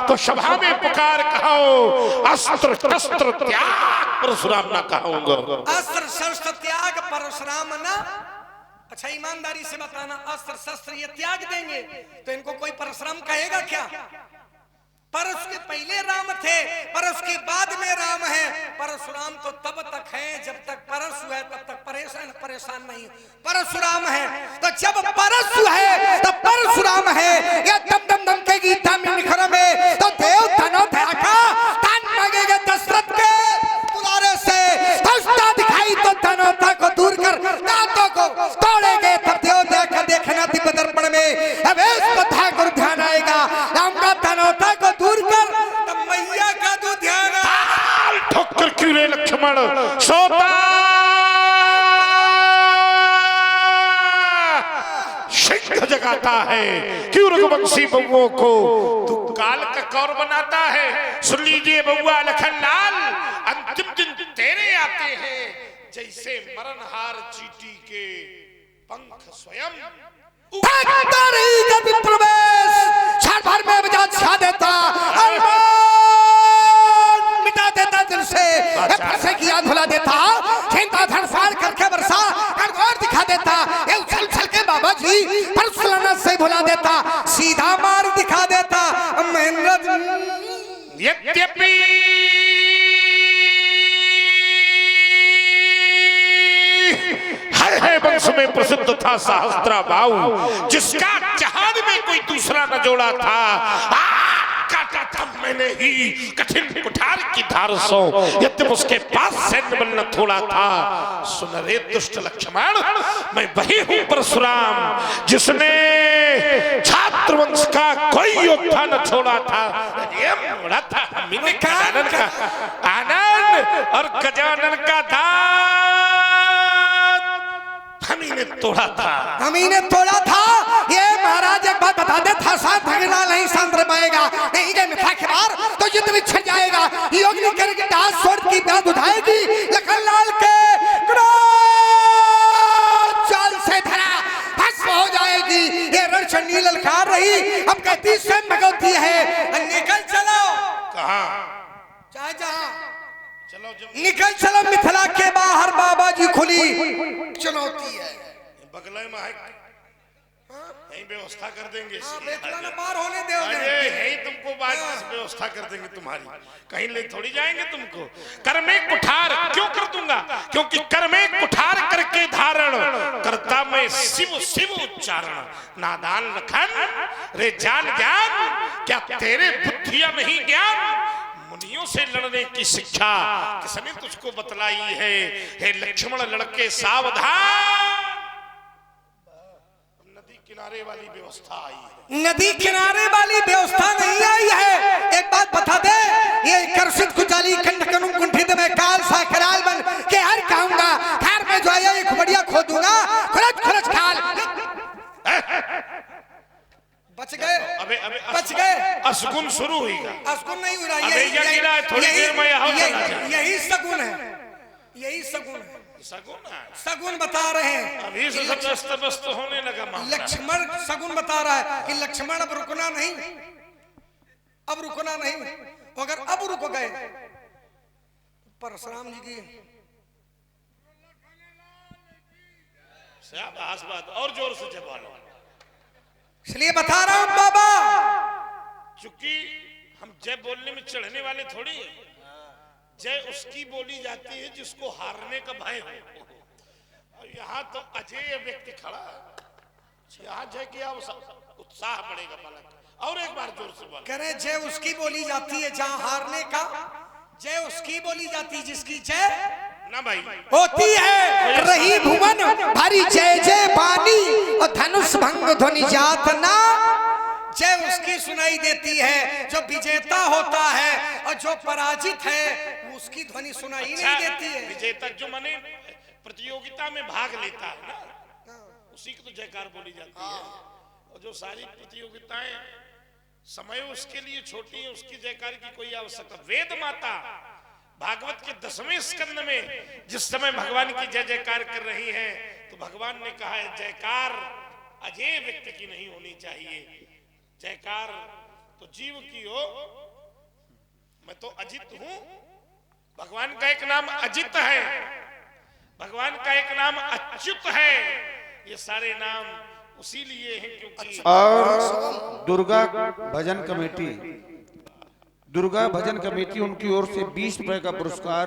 तो सभा में पुकार कहो अस्त्र शस्त्र त्याग परशुराम ना कहूंगा। अस्त्र शस्त्र त्याग परशुराम ना। अच्छा ईमानदारी से बताना, अस्त्र शस्त्र ये त्याग देंगे तो इनको कोई परशुराम कहेगा क्या? पर उसके पहले राम थे, पर उसके बाद में राम है। परशुराम तो तब तक है जब तक परशु है, तब तक परेशान नहीं। परशुराम है तो जब परशु है तो परशुराम है। ये दम दम दम के गीता में निखर में तो देव धनो का तन मांगेगा दशरथ के दुलारे से। हंसता दिखाई तो धनोता को दूर कर दांतों को तोड़ेंगे, तब देव देखना दिव्य दर्पण में। अब इस कथा को ध्यान आएगा, राम का धनोता को दूर कर तब मैया का जो ध्यान ठोकर क्यों रे लक्ष्मण सोता सिंह जगाता है, क्यों रघुवंशी बउओं को तू काल का कौर बनाता है। सुन लीजिए बउआ लखनलाल, अंतिम दिन तेरे आते हैं जैसे मरणहार चींटी के पंख स्वयं प्रवेश क्षण भर में बजा छा देता, मिटा देता दिल से, फंसे की याद भुला देता, चिंता धड़ फाड़ करके बरसा गड़गड़ दिखा देता, ये उछल उछल के बाबा जी परशुराम से भुला देता, सीधा मार दिखा देता। यद्यपि वंश में प्रसिद्ध था सहस्त्रा बाहु, जिसका जहान में कोई दूसरा न जोड़ा था। काटा था मैंने ही कठिन कुठार की धार सो, यद्यपि उसके पास सैन्य बल न थोड़ा था। सुन रे दुष्ट लक्ष्मण, मैं वही हूँ परशुराम जिसने छात्र वंश का कोई योद्धा न छोड़ा था। ये मोड़ा था गजानन का आनंद और गजानन का दान हमने तोड़ा था, हमने तोड़ा था। ये महाराज एक बात बता दे था, साथ भगना नहीं सांद्र पाएगा, नहीं गए मिठा के बार तो युद्ध में छिड़ जाएगा। योगनी करके दास स्वर्ण की बात उठाएगी, लखनलाल के चाल से धरा भस्म हो जाएगी। ये रणचंडी ललकार रही, अब कहती स्वयं भगवती है निकल चलो। कहाँ? चाहे जहाँ चलो निकल चलो, मिथिला के बाहर बाबा जी खुली चुनौती है। बगले में है, यही व्यवस्था कर देंगे, पार होने दोगे, यही तुमको बाद व्यवस्था कर देंगे तुम्हारी, कहीं ले थोड़ी जाएंगे तुमको। कर में कुठार क्यों कर दूंगा? क्योंकि कर में कुठार करके धारण करता मैं शिव शिव उच्चारण। नादान लखन रे जान ज्ञान, क्या तेरे बुद्धिया नहीं ज्ञान? मुनियों से लड़ने की शिक्षा किसने तुझको बतलाई है? हे लक्ष्मण लड़के सावधान, नदी किनारे वाली व्यवस्था आई है। नदी किनारे वाली व्यवस्था नहीं आई है। एक बात बता दे, ये कर्षित कुचाली कंठ कनुम कुंठित में काल सा कराल बन के हर खाऊंगा, खार में जो आया एक बढ़िया खोदूंगा, खुरच खुरच खाल। बच गए, अबे अबे बच गए। असगुन शुरू हुई, असगुन नहीं हो रहा, थोड़ी देर में यही सगुन है, यही सगुन है, सगुन बता रहे हैं। अभी से सब अस्त व्यस्त होने लगा। लक्ष्मण सगुन बता रहा है कि लक्ष्मण अब रुकना नहीं, अब रुकना नहीं। अगर अब रुक गए परशुराम जी की बात और जोर से जवाब, इसलिए बता रहा हूं बाबा, चूंकि हम जय बोलने में चढ़ने वाले थोड़ी है। जय उसकी बोली जाती है जिसको हारने का भय हो। और यहाँ तो अजय व्यक्ति खड़ा है, यहाँ जय किया उत्साह बढ़ेगा बालक। और एक बार जोर से बोल। करे जय उसकी बोली जाती है जहाँ हारने का, जय उसकी बोली जाती है जिसकी जय ना भाई होती है। रही भुवन भारी जय जय बानी और धनुष भंग ध्वनि जात ना। जय उसकी सुनाई देती है जो विजेता होता है, और जो पराजित है उसकी ध्वनि सुनाई नहीं देती है। विजेता जो माने प्रतियोगिता में भाग लेता है ना, उसी की तो जयकार बोली जाती है। और जो सारी प्रतियोगिताएं समय उसके लिए छोटी है, उसकी जयकार की कोई आवश्यकता। वेद माता भागवत के 10वें स्कंद में जिस समय भगवान की जय जयकार कर रही है, तो भगवान ने कहा है जयकार अजय व्यक्ति की नहीं होनी चाहिए, जयकार तो जीव की हो, मैं तो अजित हूं। भगवान का एक नाम अजित है, भगवान का एक नाम अच्युत है। ये सारे नाम उसी लिए हैं क्योंकि और दुर्गा भजन कमेटी, दुर्गा भजन कमेटी उनकी ओर से 20 रुपए का पुरस्कार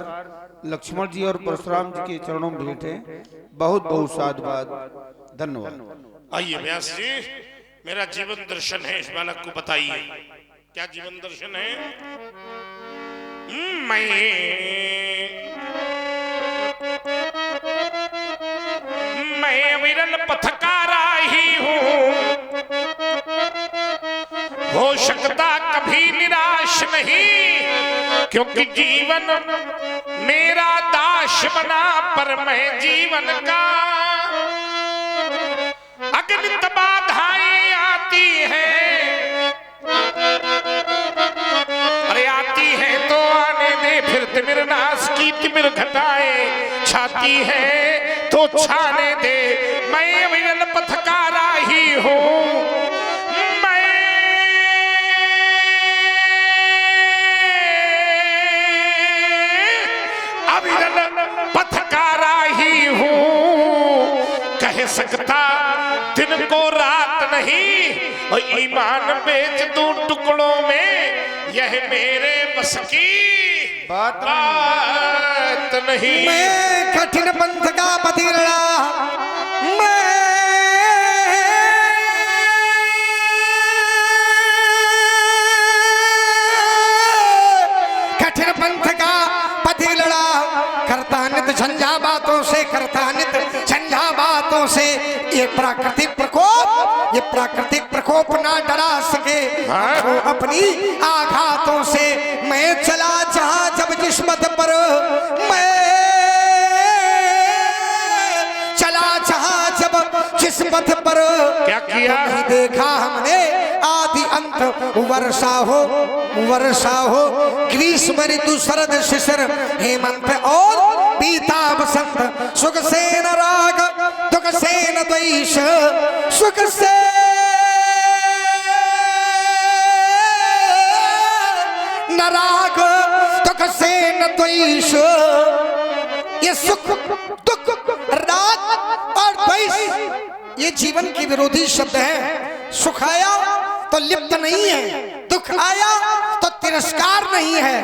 लक्ष्मण जी और परशुराम जी के चरणों में भेंट है। बहुत बहुत साधुवाद, धन्यवाद। आइए व्यास जी, मेरा जीवन दर्शन है, इस बालक को बताइए क्या जीवन दर्शन है। मैं विरल पथकारा ही हूं, हो सकता कभी निराश नहीं, क्योंकि जीवन मेरा दास बना, पर मैं जीवन का अगणित बाधाएं आती हैं, अरे आती है तो आने दे, फिर तिमिर नाश की तिमिर घटाए छाती है तो छाने दे। मैं विरल पथकारा ही हूं, मैं अविरल पथकारा ही हूं। कह सकता दिन को रात नहीं, और ईमान बेच दूं टुकड़ों में, यह मेरे बस की बात नहीं। मैं कठिन पंथ का पथिरड़ा, मैं कठिन पंथ का पथिरड़ा, करता नित झंझा बातों से, करता नित झंझा बातों से। ये प्राकृतिक प्रकोप, ये प्राकृतिक प्रकोप ना डरा सके वो अपनी आघातों से। मैं चला जहां जब जिस मत पर, मैं चला जहां जब जिस पथ पर, क्या किया? नहीं देखा हमने आदि अंत। वर्षा हो, वर्षा हो, ग्रीष्म ऋतु, शरद शिशिर हेमंत और पीता बसंत। सुख से न राग, दुख से न द्वेष, सुख से न राग, दुख से न द्वेष। ये सुख दुख राग और द्वेष ये जीवन के विरोधी शब्द हैं। सुख आया तो लिप्त नहीं है, दुख आया तो तिरस्कार नहीं है।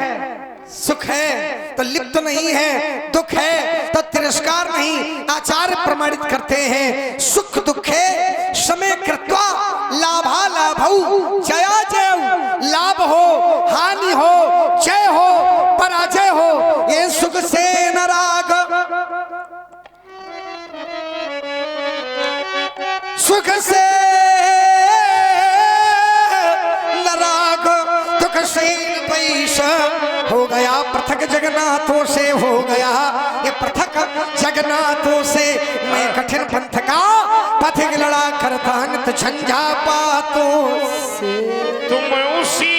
सुख है तो लिप्त नहीं है, दुख है तो तिरस्कार नहीं। आचार्य प्रमाणित करते हैं, सुख दुखे समय कृत्वा लाभा लाभौ, जया जय, लाभ हो हानि हो, जय हो पराजय हो। ये सुख से न राग, सुख से न राग, दुख से न द्वेष। हो गया पृथक जगन्नाथों से, हो गया ये पृथक जगन्नाथों से। मैं कठिन पंथ का पथिक लड़ा, करता नित झंझा बातों से। तुम उसी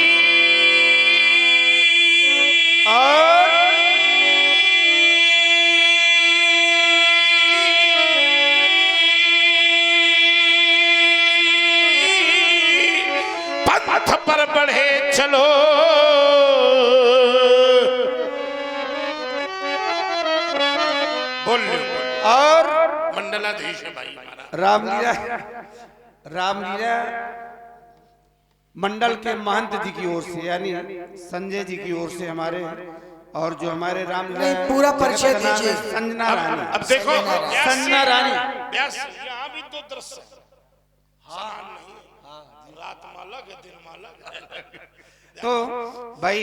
पंथ पर बढ़े चलो, और मंडलाधीश है भाई हमारा। रामलीला, रामलीला मंडल के महंत जी की ओर से, यानी संजय जी की ओर से हमारे, और जो हमारे रामलीला पूरा परिचय दीजिए। संजना रानी। अब देखो संजना रानी, यहाँ भी तो दृश्य समान नहीं, रात माला के दिन माला। तो भाई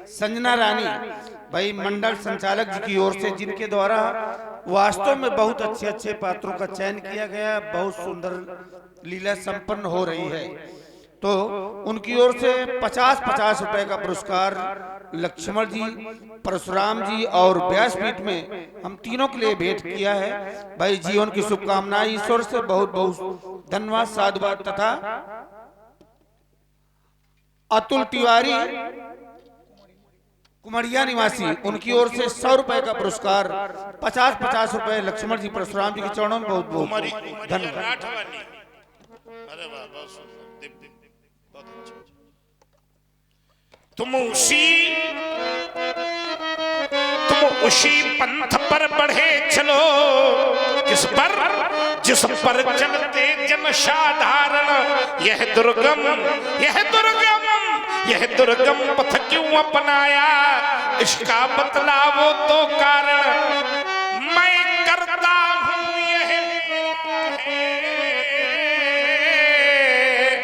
संजना रानी भाई मंडल संचालक जी की ओर से, जिनके द्वारा वास्तव में बहुत अच्छे अच्छे पात्रों का चयन किया गया, बहुत सुंदर लीला संपन्न हो रही है। तो उनकी ओर से 50-50 रुपए का पुरस्कार लक्ष्मण जी, परशुराम जी और व्यासपीठ में हम तीनों के लिए भेंट किया है। भाई जीवन की शुभकामनाएं, ईश्वर से बहुत बहुत धन्यवाद, साधुवाद। तथा अतुल तिवारी कुमड़िया निवासी, उनकी ओर से 100 रुपए का पुरस्कार, 50-50 रुपए लक्ष्मण जी, परशुराम जी के चरणों में बहुत बहुत धन्यवाद। अरे वाह, बहुत सुंदर, दिव्य, बहुत अच्छा। तुम उसी पंथ पर बढ़े चलो, किस पर? जिस पर चलते जन साधारण। यह दुर्गम पथ क्यों अपनाया, इसका बतलावो तो कारण। मैं करता हूं यह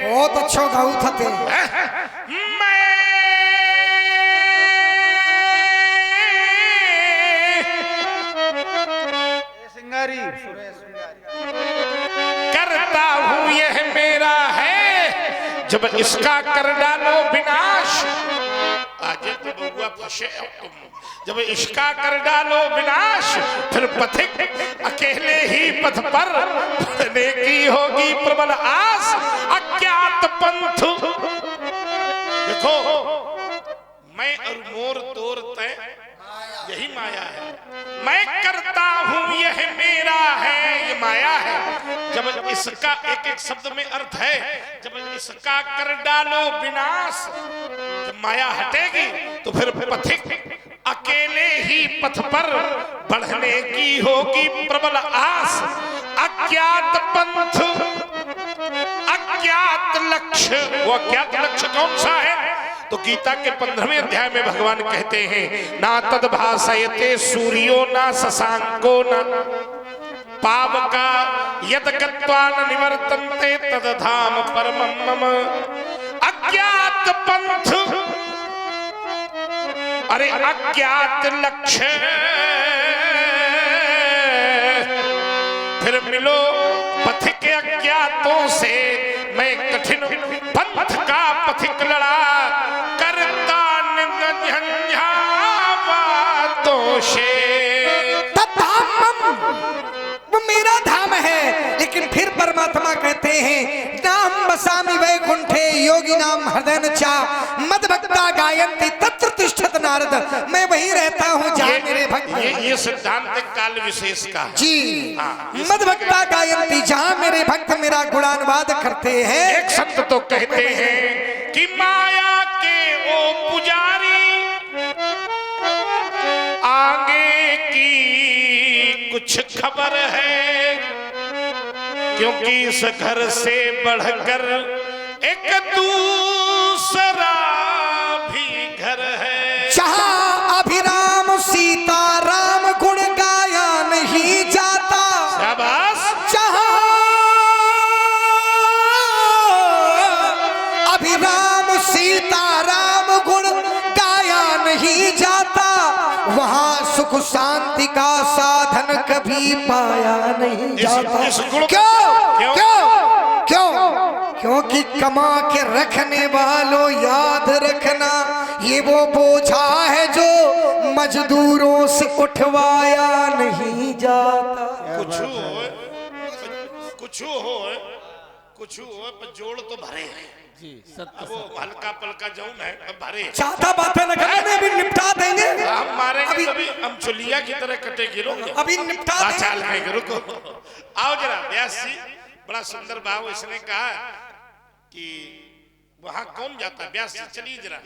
बहुत अच्छो गाऊ थे। करता हूं यह मेरा है, जब इसका कर डालो विनाश। आज तो बउआ फंसे तुम, जब इसका कर डालो विनाश, फिर पथिक अकेले ही पथ पर बढ़ने की होगी प्रबल आस। अज्ञात पंथ देखो, मैं और मोर तोर तय, यही माया है। मैं करता हूं यह मेरा है, ये माया है। जब इसका एक एक शब्द में अर्थ है, जब इसका कर डालो विनाश, जब माया हटेगी तो फिर पथिक अकेले ही पथ पर बढ़ने की होगी प्रबल आस। अज्ञात पंथ, अज्ञात लक्ष्य। वो अज्ञात लक्ष्य कौन सा है? तो गीता के 15वें अध्याय में भगवान कहते हैं, ना तद भासयते सूर्यो ना शशांको न पावका यद गत्वा न निवर्तन्ते तद धाम परमं मम। अज्ञात पंथ, अरे अज्ञात लक्ष्य, फिर मिलो पथिक अज्ञातों से। मैं कठिन पंथ का पथिक लड़ा, करता निझंझावातों से। वो मेरा धाम है, लेकिन फिर परमात्मा कहते हैं, नाम बसामि वैकुंठे योगी नाम हृदय चा मद्भक्ता गायन्ति तत्र तिष्ठत नारद। मैं वहीं रहता हूँ जहाँ मेरे भक्त। ये सिद्धांत काल विशेष का है जी। मद्भक्ता गायन्ति, जहाँ मेरे भक्त मेरा गुणानुवाद करते हैं। एक संत तो कहते हैं कि माया के ओ पुजारी, आगे की कुछ खबर है, क्योंकि इस घर से बढ़कर एक दूसरा भी घर है। जहाँ अभिराम सीता राम गुण गाया नहीं जाता, शाबाश। जहाँ अभिराम सीता राम गुण गाया नहीं जाता, वहाँ सुख शांति का साधन कभी पाया नहीं जाता। क्यों? क्यों? क्यों? क्योंकि कमा के रखने वालों याद रखना, ये वो बोझा है जो मजदूरों से उठवाया नहीं जाता। कुछ हो पर जोड़ तो भरे हैं जी। अब वो हल्का पलका जाऊं है भरे, चाहता बातें न करने, अभी निपटा देंगे। हम मारेंगे अभी हम चुलिया की तरह कटे गिरोगे, अभी निपटा देंगे। रुको, आओ जरा। व्यास जी बड़ा सुंदर भाव इसने कहा कि वहां कौन जाता है। व्यास जी चलिए जरा,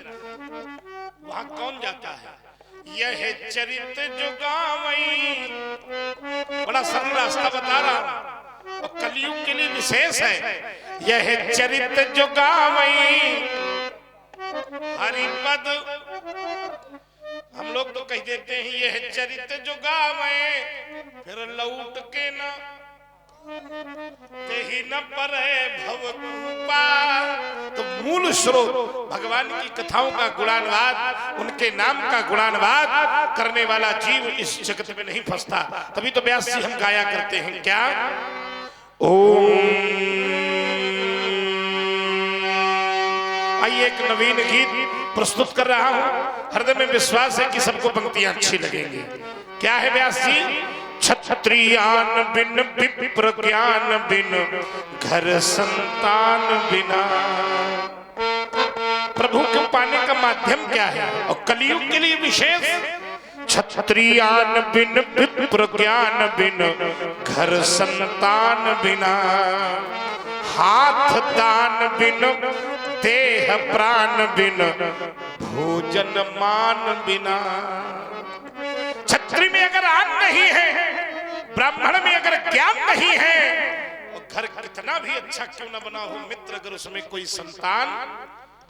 वहां कौन जाता है? यह चरित्र जो गावई, बड़ा सरल रास्ता बता रहा हूं और कलयुग के लिए विशेष है। यह चरित्र जो गावई हरिपद, हम लोग तो कह देते हैं यह चरित्र जो गावे, फिर लौट के न ही न पर भवकूपा। तो मूल स्रोत भगवान की कथाओं का गुणानुवाद, उनके नाम का गुणानुवाद करने वाला जीव इस जगत में नहीं फंसता। तभी तो व्यास जी हम गाया करते हैं क्या? ओम। आइए एक नवीन गीत प्रस्तुत कर रहा हूं। हृदय में विश्वास है कि सबको पंक्तियां अच्छी लगेंगी। क्या है व्यास जी? क्षत्रियान बिन विप्र ज्ञान बिन घर संतान बिना। प्रभु को पाने का माध्यम क्या है? और कलयुग के लिए विशेष, क्षत्रियान बिन विप्र ज्ञान बिन घर संतान बिना, हाथ दान बिन देह प्राण बिन भोजन मान बिना। छत्री में अगर आन नहीं है, ब्राह्मण में अगर ज्ञान नहीं है, और घर कितना भी अच्छा क्यों ना बना हो मित्र, अगर उसमें कोई संतान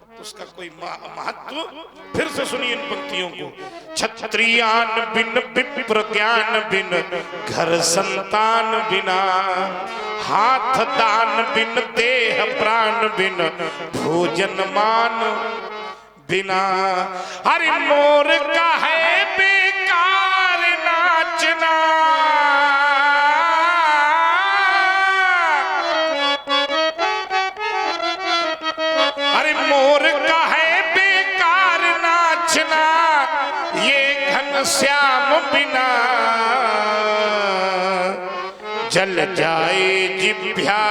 तो उसका कोई महत्व। फिर से सुनिए इन पंक्तियों को। क्षत्रियान बिन विप्र ज्ञान बिन घर संतान बिना, हाथ दान बिन देह प्राण बिन भोजन मान बिना। अरे मोर का है बेकार नाचना, अरे मोर का है बेकार नाचना, ये घनश्याम बिना। जल जाए जिभ्या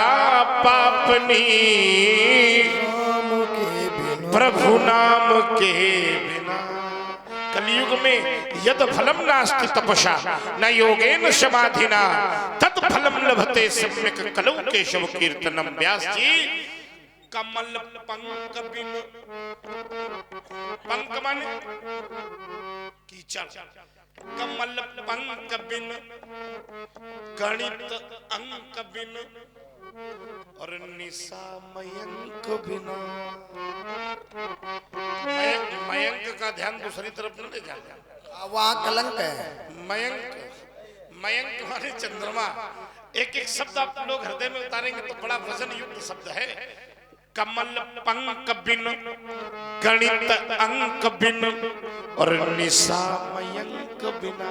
पापनी, प्रभु नाम के बिना। कलयुग में यद फलम नास्ति तपसा न योगेन समाधिना, तद फलम लभते सम्यक कलौ केशव कीर्तनम। व्यास जी, कमल पंक बिन, पंक माने कीचड़, कमल पंक बिन गणित अंक बिन और निशा मयंक बिना। मयंक का ध्यान दूसरी तरफ न ले जाना, वहाँ कलंक है। मयंक, मयंक माने चंद्रमा। एक एक शब्द आप लोग हृदय में उतारेंगे तो बड़ा वजन युक्त शब्द है। कमल पंक बिन गणित अंक बिन और निशा मयंक बिना।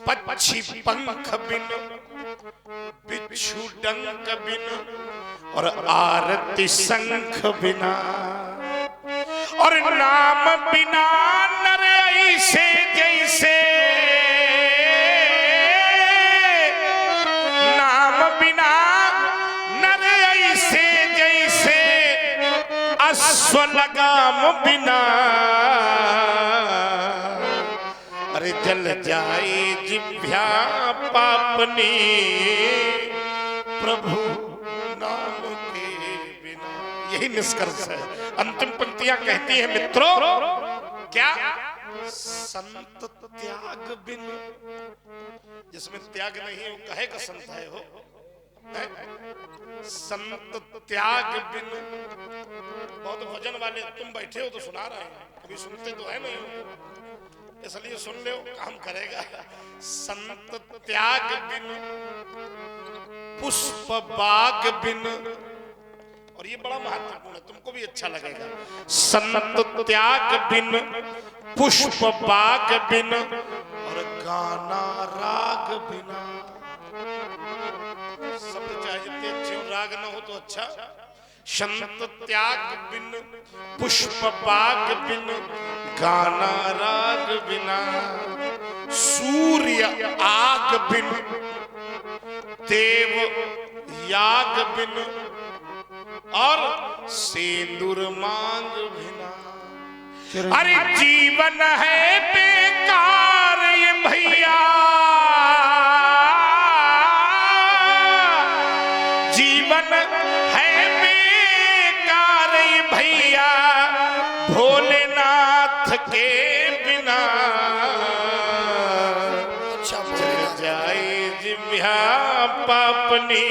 पक्षी पंख बिन बिच्छू डंक बिन और आरती शंख बिना। और नाम बिना नर ऐसे जैसे, नाम बिना नर ऐसे जैसे अश्व लगाम बिना। अरे जल जाए जिभ्या पापनी, प्रभु नाम के बिना। यही निष्कर्ष है। अंतिम पंक्तियां कहती है मित्रों, क्या? संत त्याग बिन, जिसमें त्याग नहीं है वो कहे का संत है हो। संत त्याग बिन, बहुत भजन वाले तुम बैठे हो तो सुना रहे हैं, कभी सुनते तो है नहीं हो, इसलिए सुन ले, काम करेगा। संत त्याग बिन पुष्प बाग बिन, और ये बड़ा महत्वपूर्ण है, तुमको भी अच्छा लगेगा। संत त्याग बिन पुष्प बाग बिन और गाना राग बिना। शब्द चाहे जितने अच्छे हो, राग ना हो तो अच्छा। संत त्याग बिन पुष्प बाग बिन गाना राग बिना। सूर्य आग बिन देव याग बिन और सिंदूर मांग बिना। अरे जीवन है बेकार ये भैया, जीवन है बेकार ये भैया, भोलेनाथ के बिना। चल जाए जिभ्या पापनी,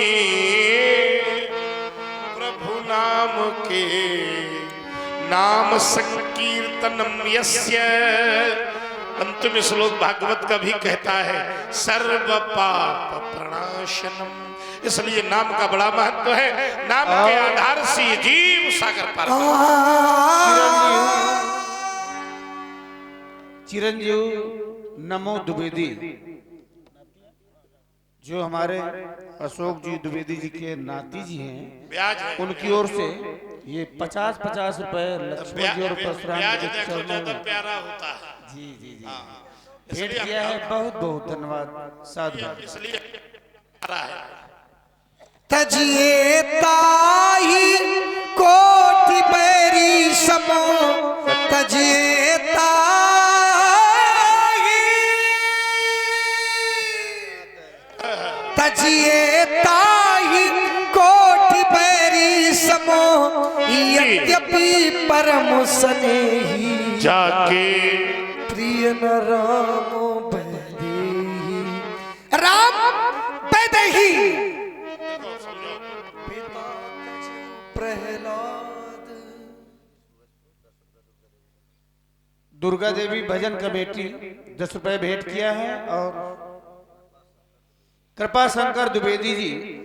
प्रभु नाम के नाम संकीर्तनम यस्य। अंतिम श्लोक भागवत का भी कहता है सर्व पाप प्रणाशनम। इसलिए नाम का बड़ा महत्व है। नाम के आधार से जीव सागर पार। चिरंजीव नमो द्विवेदी, जो हमारे अशोक जी द्विवेदी जी के नाती जी हैं, ब्याज है, उनकी ओर से ये 50-50 रुपए लक्ष्मण जी और परशुराम जी के चरणों में प्यारा होता है। जी जी जी भेंट किया है। बहुत बहुत धन्यवाद साधु। इसलिए है तजिए ताही कोटि बैरी समो, तजिए तजिए ताही कोटि बैरी समो, यद्यपि परम स्नेही जाके प्रिय न राम वैदेही। राम वैदेही पिता प्रहलाद। दुर्गा देवी भजन कमेटी 10 रुपए भेंट किया है और कृपा शंकर द्विवेदी जी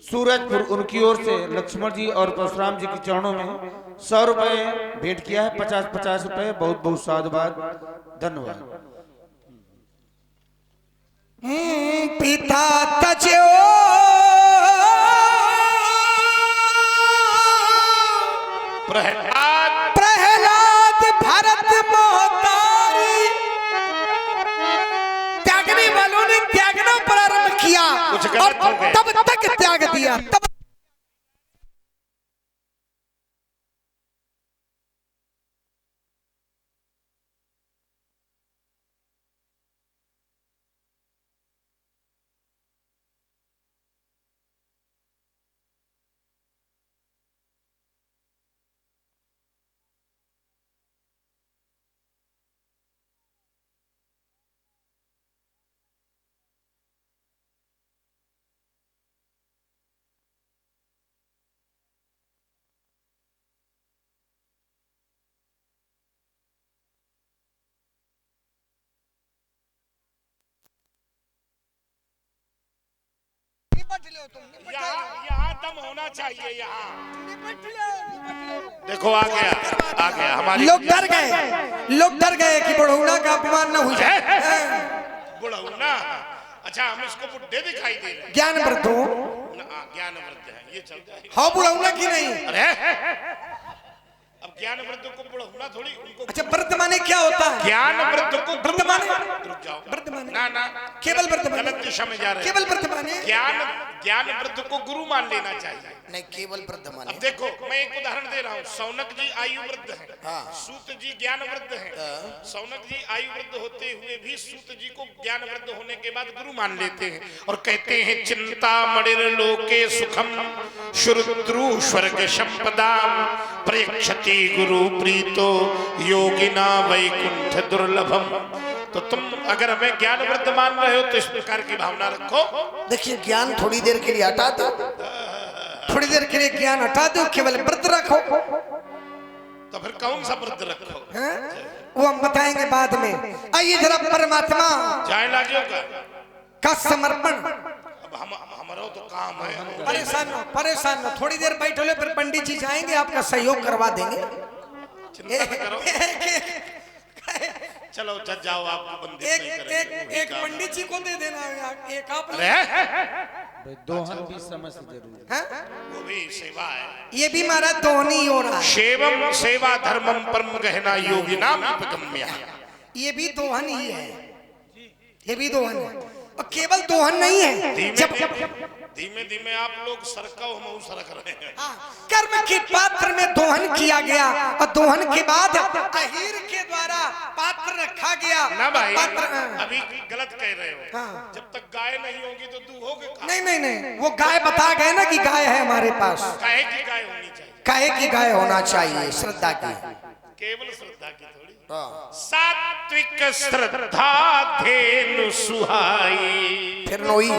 सूरजपुर उनकी ओर से लक्ष्मण जी और परशुराम जी के चरणों में 100 रुपए भेंट किया है। 50-50 रुपए। बहुत बहुत साधुवाद, धन्यवाद। पिता तजो प्रहलाद भरत मोहतारी। त्यागने वालों ने त्यागना प्रारंभ किया और तब तक त्याग दिया। तब यहाँ दम होना चाहिए। यहाँ देखो आ गया हमारी। लोग डर गए कि बुढ़ौना का अपमान न हो जाए। बुढ़ौना? अच्छा, हम इसको बुढ़े दिखाई दे रहे हैं। ज्ञान वृद्धो ज्ञान वृद्ध है, ये चल जाए। हाँ, बुढ़ौना की नहीं। अरे अब ज्ञान वृद्ध को बुढ़ौना थोड़ी उनको। अच्छा, वृद्ध माने क्या होता है? ज्ञान वृद्ध को वृद्ध माने रुक जाओ। वृद्ध माने ना केवल वृद्ध माने। गलत दिशा में जा रहे हैं। केवल वृद्ध माने ज्ञान वृद्ध को गुरु मान लेना चाहिए। नहीं, केवल वृद्ध माने। अब देखो, मैं एक उदाहरण दे रहा हूँ। सौनक जी आयु वृद्ध है, सूत जी ज्ञान वृद्ध है। सौनक जी आयु वृद्ध होते हुए भी सूत जी को ज्ञान वृद्ध होने के बाद गुरु मान लेते हैं और कहते हैं चिंता मणिर लोके सुखम श्रुद्रु स्वर्ग संपदाम प्रेक्षति गुरु प्रीतो योगिना वैकुंठ दुर्लभम। तो तुम अगर हमें ज्ञान वृद्ध मान रहे हो तो इस प्रकार की भावना रखो। देखिए, ज्ञान थोड़ी देर के लिए हटा दो, थोड़ी देर के लिए ज्ञान हटा दो, केवल वृद्ध रखो। तो फिर कौन सा वृद्ध रखो? वो हम बताएंगे बाद में। आइए जरा परमात्मा जाए लागियो का समर्पण। अब हमारा तो काम है। परेशान न, थोड़ी देर बैठो ले, फिर पंडित जी जाएंगे, आपका सहयोग करवा देंगे। चिंता न करो। चलो जज जाओ, आपको बंदी नहीं करेंगे। एक पंडित जी को दे देना, एक आप। दोहन भी समझ जरूर है, वो भी सेवा है। ये भी हमारा दोहनी हो रहा है। सेवम सेवा धर्मम परम गहना योगी नाम उपगम्य। ये भी दोहन ही है, ये भी दोहन है। और केवल दोहन नहीं है। धीमे धीमे आप लोग सरकाओ, हम सरक रहे हैं। कर्म के पात्र में दोहन किया गया और दोहन के बाद अहीर के द्वारा पात्र रखा गया। ना भाई, पात्र अभी गलत कह रहे हो। जब तक गाय नहीं होगी तो दूहोगे कहाँ? नहीं, वो गाय बता गए ना कि गाय है हमारे पास। काहे की गाय होनी चाहिए? काहे की गाय होना चाहिए? श्रद्धा की, केवल श्रद्धा की थोड़ी। सात्विक श्रद्धा धेनु सुहाई। फिर नोई।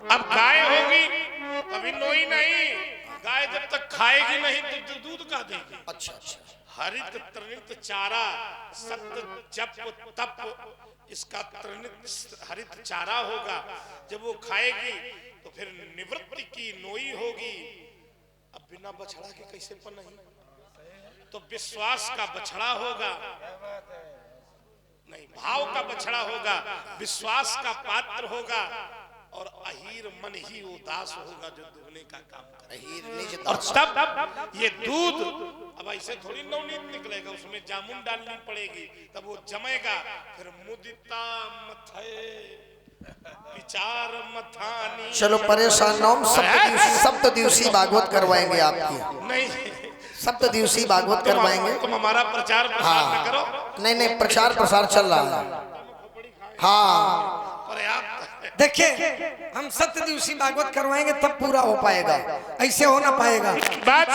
अब गाय होगी अभी नोई नहीं। गाय जब तक खाएगी नहीं तो दूध का देगी। अच्छा। हरित तृणित चारा सत्य जप तप, इसका तृणित हरित चारा होगा। जब वो खाएगी तो फिर निवृत्ति की नोई होगी। अब बिना बछड़ा के कैसे पनही? तो विश्वास का बछड़ा होगा, नहीं भाव का बछड़ा होगा, विश्वास का पात्र होगा। और अहीर मन ही उदास होगा जो दुगने का काम करे। और तब ये दूध अब ऐसे थोड़ी नवनीत निकलेगा, उसमें जामुन डालनी पड़ेगी, तब वो जमेगा। फिर मुदिता मथे विचार मथानी। चलो परेशान ना, सप्त दिवसीय भागवत करवाएंगे आपकी। नहीं, सप्त दिवसीय भागवत करवाएंगे। तुम हमारा प्रचार प्रसार न करो। नहीं, प्रचार प्रसार चल रहा है। हाँ, पर्याप्त है। देखिए हम सत्य दिवसी भागवत करवाएंगे तब पूरा हो पाएगा, ऐसे हो ना पाएगा। बात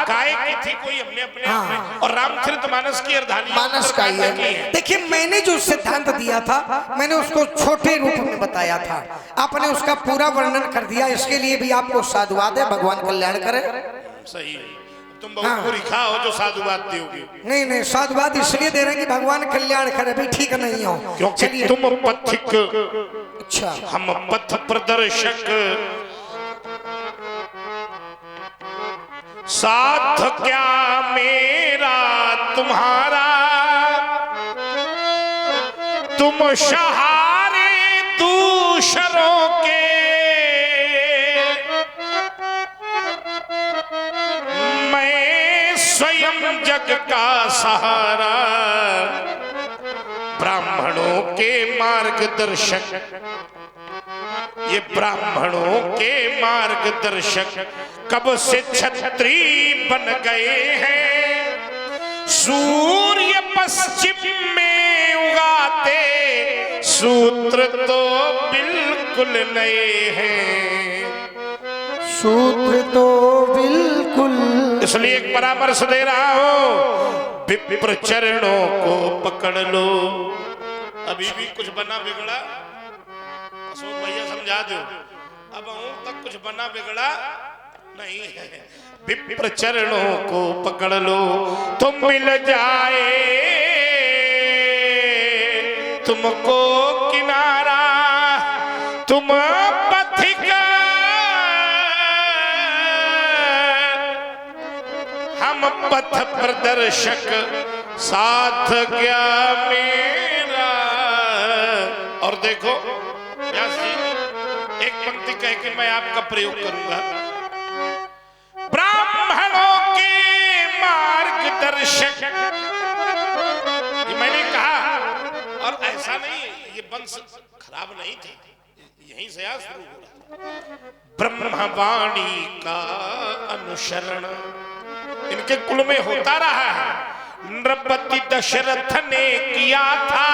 काय की थी कोई हमने अपने आप में, और रामचरित मानस की अर्धानी मानस का ही है। देखिए मैंने जो सिद्धांत दिया था मैंने उसको छोटे रूप में बताया था, आपने उसका पूरा वर्णन कर दिया। इसके लिए भी आपको साधुवाद है, भगवान कल्याण करे। सही है, तुम बहुत बुरी खाओ जो साधुवाद दोगे। नहीं नहीं, साधुवाद इसलिए दे रहे हैं कि भगवान कल्याण करे, भी ठीक नहीं हो क्योंकि तुम पथिक, अच्छा हम पथ प्रदर्शक, साथ क्या मेरा तुम्हारा, तुम सहारे दूसरों के, मैं स्वयं जग का सहारा, ब्राह्मणों के मार्गदर्शक, ये ब्राह्मणों के मार्गदर्शक कब से छत्री बन गए हैं, सूर्य पश्चिम में उगाते सूत्र तो बिल्कुल नए हैं, सूत्र तो बिल्कुल। इसलिए एक परामर्श दे रहा हूं, विप्र चरणों को पकड़ लो। अभी भी कुछ बना बिगड़ा, अशोक भैया समझा दो, अब तक कुछ बना बिगड़ा नहीं है। विप्र चरणों को पकड़ लो, तुम मिल जाए तुमको किनारा, तुम पथिक हम पथ प्रदर्शक, साथ क्या मेरा। और देखो व्यास जी, एक पंक्ति कह के मैं आपका प्रयोग करूंगा, ब्राह्मणों के मार्गदर्शक, ये मैंने कहा, और ऐसा नहीं ये वंश खराब नहीं थे, यहीं से आज शुरू हो रहा। ब्रह्मवाणी का अनुसरण इनके कुल में होता रहा है। नृपति दशरथ ने किया था,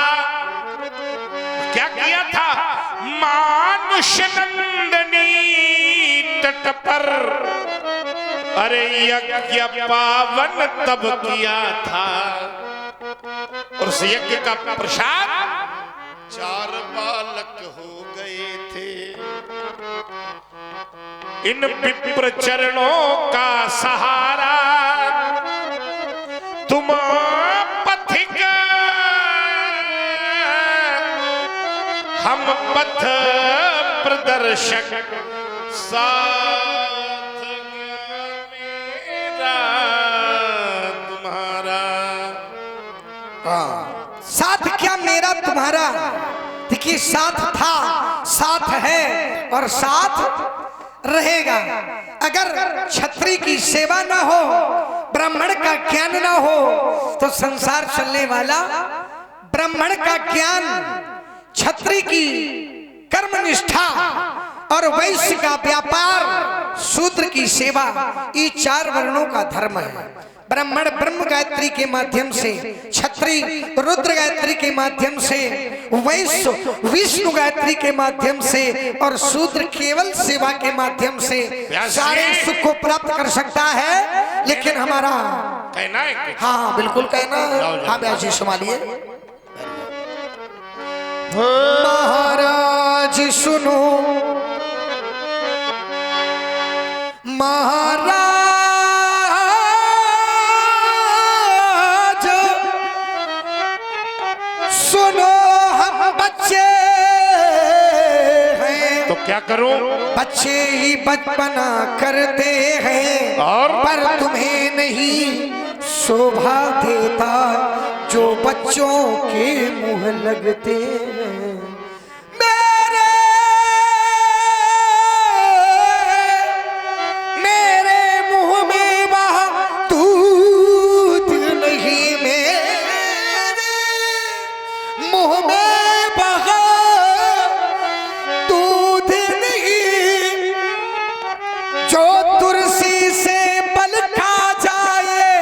क्या किया था, मानुष नंदनी तट पर, अरे यज्ञ पावन तब किया था, और उस यज्ञ का प्रसाद 4 बालक हो गए थे। इन विप्र चरणों का सहारा, तुम पथिक हम पथ प्रदर्शक, साथ मेरा तुम्हारा। साथ क्या मेरा तुम्हारा, देखिए साथ था, साथ है और साथ रहेगा। अगर क्षत्रिय की सेवा ना हो, ब्राह्मण का ज्ञान ना हो, तो संसार चलने वाला। ब्राह्मण का ज्ञान, क्षत्रिय की कर्मनिष्ठा और वैश्य का व्यापार, शूद्र की सेवा, ये 4 वर्णों का धर्म है। ब्राह्मण ब्रह्म गायत्री के माध्यम से, क्षत्रिय रुद्र गायत्री के माध्यम से, वैश्य विष्णु गायत्री के माध्यम से, और शूद्र केवल सेवा के माध्यम से सारे सुख को प्राप्त कर सकता है। लेकिन हमारा कहना है, हाँ बिल्कुल कहना, हाँ व्यास जी संभालिए। महाराज सुनो, महाराज सुनो, हम बच्चे हैं, तो क्या करूं, बच्चे ही बचपना करते हैं, और पर तुम्हें नहीं शोभा देता जो बच्चों के मुंह लगते हैं। मेरे मुंह में वह दूध नहीं, मेरे मुंह में वह दूध नहीं, जो तुलसी से बल खा जाए,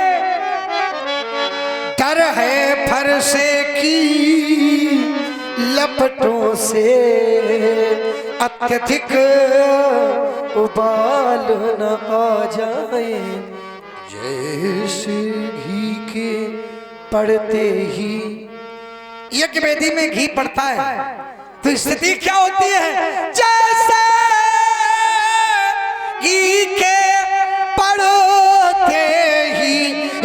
डर है फरसे की लपटों से अत्यधिक उबाल न आ जाए, जैसे घी के पड़ते ही यज्ञ वेदी में घी पड़ता है तो स्थिति क्या होती है, जैसे घी के पड़ते ही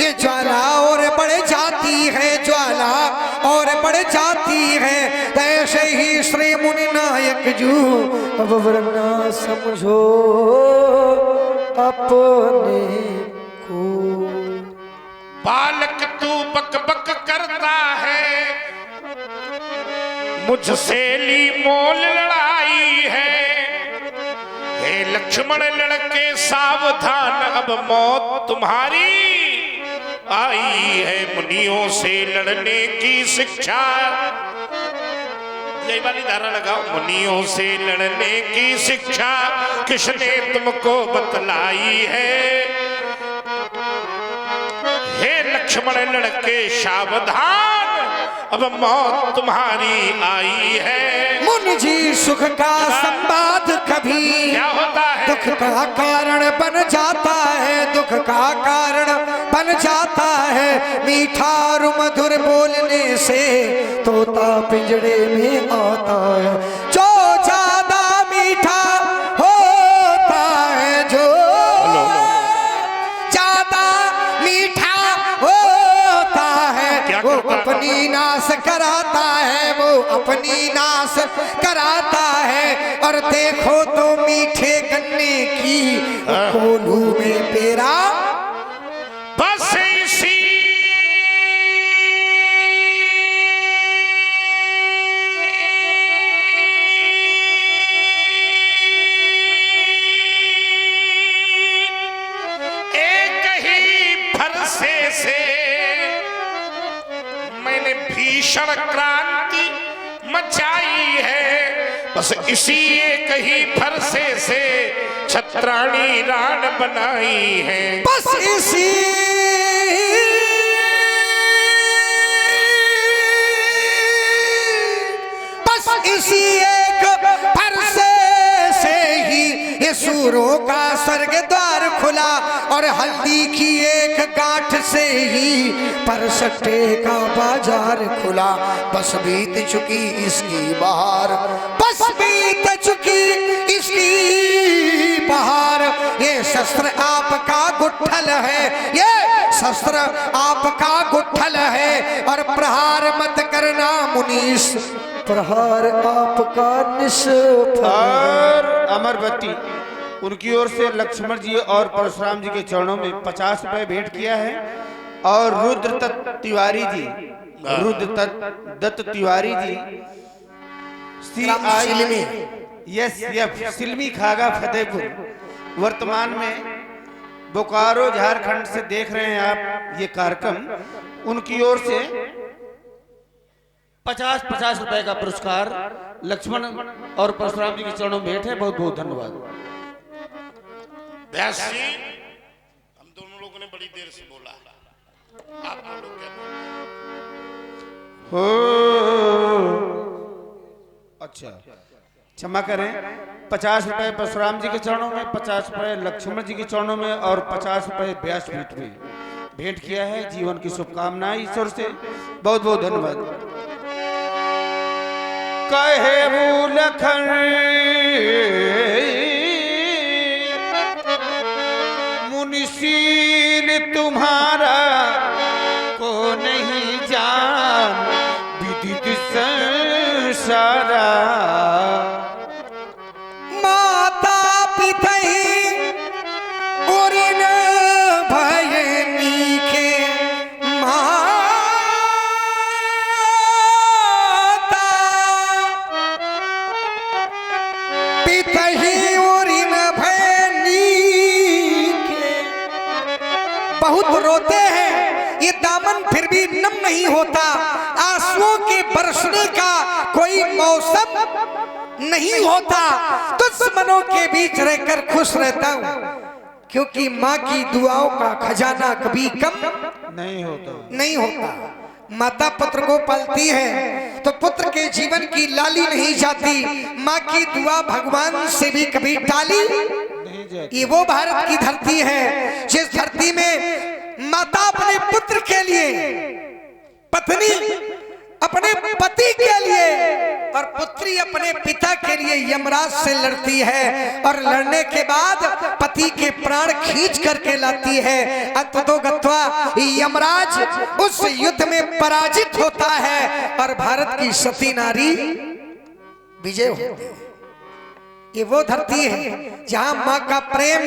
ये ज्वाला और बढ़ जाती है, ज्वाला और बढ़ जाती है। ऐसे ही श्री मुनि नायक जू अब वरना समझो अपने को। बालक तू बक बक करता है, मुझसे ली मोल लड़ाई है। हे लक्ष्मण लड़के सावधान, अब मौत तुम्हारी आई है। मुनियों से लड़ने की शिक्षा, यही वाली धारा लगाओ। मुनियों से लड़ने की शिक्षा किसने तुमको बतलाई है। हे लक्ष्मण लड़के सावधान, अब मौत तुम्हारी आई है। मुनि जी सुख का संवाद कभी क्या होता है, दुख का कारण बन जाता है, दुख का कारण बन जाता है। मीठा और मधुर बोलने से तोता पिंजड़े में आता है। जो ज्यादा मीठा होता है, जो ज्यादा मीठा होता है, वो अपनी नाश कराता है, वो अपनी नाश कराता है। और देखो तो मीठे गन्ने की कोल्हू में पेरा, बस इसी एक ही फरसे से मैंने भीषण क्रांति मचाई है। बस इसी एक ही फरसे से छत्राणी राण बनाई है। बस इसी एक फरसे से ही ये सूरों का स्वर्ग द्वार खुला, और हल्दी की एक गांठ से ही परसट्टे का बाजार खुला। बस बीत चुकी इसकी बहार, बस बीत चुकी इसकी बहार। ये शस्त्र आपका गुठल है, ये शस्त्र आपका गुठल है। और प्रहार मत करना मुनीश, प्रहार आपका निष्फल। और अमरवती उनकी ओर से लक्ष्मण जी और परशुराम जी के चरणों में 50 रुपए भेंट किया है। और रुद्रदत्त तिवारी जी, रुद्रदत्त तिवारी जी सिलमी खागा फतेहपुर, वर्तमान में बोकारो झारखंड से देख रहे हैं आप ये कार्यक्रम। उनकी ओर से 50-50 रुपए का पुरस्कार लक्ष्मण और परशुराम जी के चरणों में भेंट है। बहुत बहुत धन्यवाद। व्यास जी, हम दोनों लोगों ने बड़ी देर से बोला, आप लोग क्या अच्छा क्षमा करें। 50 रुपए परशुराम जी के चरणों में, 50 रुपए लक्ष्मण जी के चरणों में और 50 रुपए व्यासपीठ में भेंट किया है। जीवन की शुभकामनाएं ईश्वर से। बहुत बहुत धन्यवाद। कहे लखन मुनिशील तुम्हारा को नहीं जान, विदित संसारा। माता पिता उरिन भयनी के, माता पिता उरिन भयनी के। बहुत रोते हैं, ये दामन फिर भी नम नहीं होता। आंसुओं के बरसने का कोई मौसम नहीं होता। दुश्मनों के बीच रहकर खुश रहता हूँ, क्योंकि माँ की दुआओं का खजाना कभी कम नहीं होता। नहीं होता। माता पुत्र को पालती है तो पुत्र के जीवन की लाली नहीं जाती, माँ की दुआ भगवान से भी कभी टाली। ये वो भारत की धरती है जिस धरती में माता अपने पुत्र के लिए, पत्नी अपने पति के लिए और पुत्री अपने पिता के लिए यमराज से लड़ती है, और लड़ने के बाद पति के प्राण खींच करके लाती है। अततो गत्वा यमराज उस युद्ध में पराजित होता है और भारत की सती नारी विजय होती है। ये वो धरती है जहां माँ का प्रेम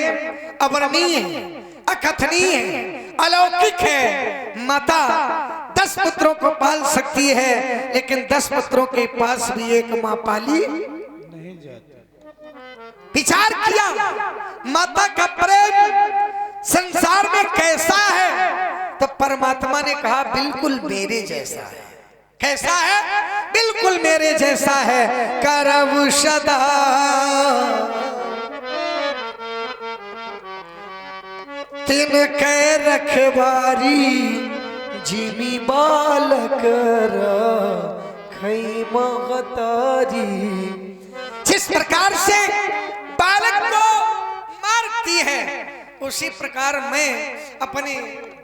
अवर्णीय है, अकथनीय है, अलौकिक है। माता 10 पुत्रों को पाल सकती है, लेकिन 10 पुत्रों के पास भी एक माँ पाली नहीं जाती। विचार किया माता का प्रेम संसार में कैसा है, तो परमात्मा ने कहा बिल्कुल मेरे जैसा है। कैसा है? बिल्कुल मेरे जैसा है। करव सदा तिन के रखवारी, जिमी बालक खई महतारी। जिस प्रकार से बालक को मारती है, उसी प्रकार मैं अपने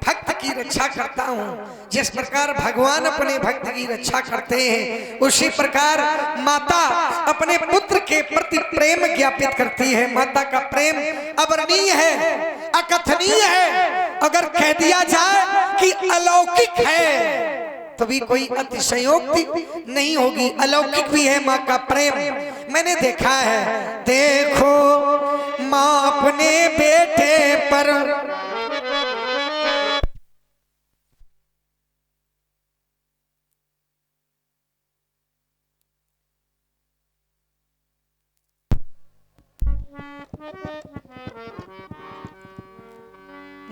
भक्त की रक्षा करता हूँ। जिस प्रकार भगवान अपने भक्त की रक्षा करते हैं, उसी प्रकार माता अपने पुत्र के प्रति प्रेम ज्ञापित करती है। माता का प्रेम अवर्णीय है, अकथनीय है। अगर कह दिया जाए कि अलौकिक है तो भी कोई अतिशयोक्ति नहीं होगी। अलौकिक भी है माँ का प्रेम। मैंने देखा है, देखो माँ अपने बेटे पर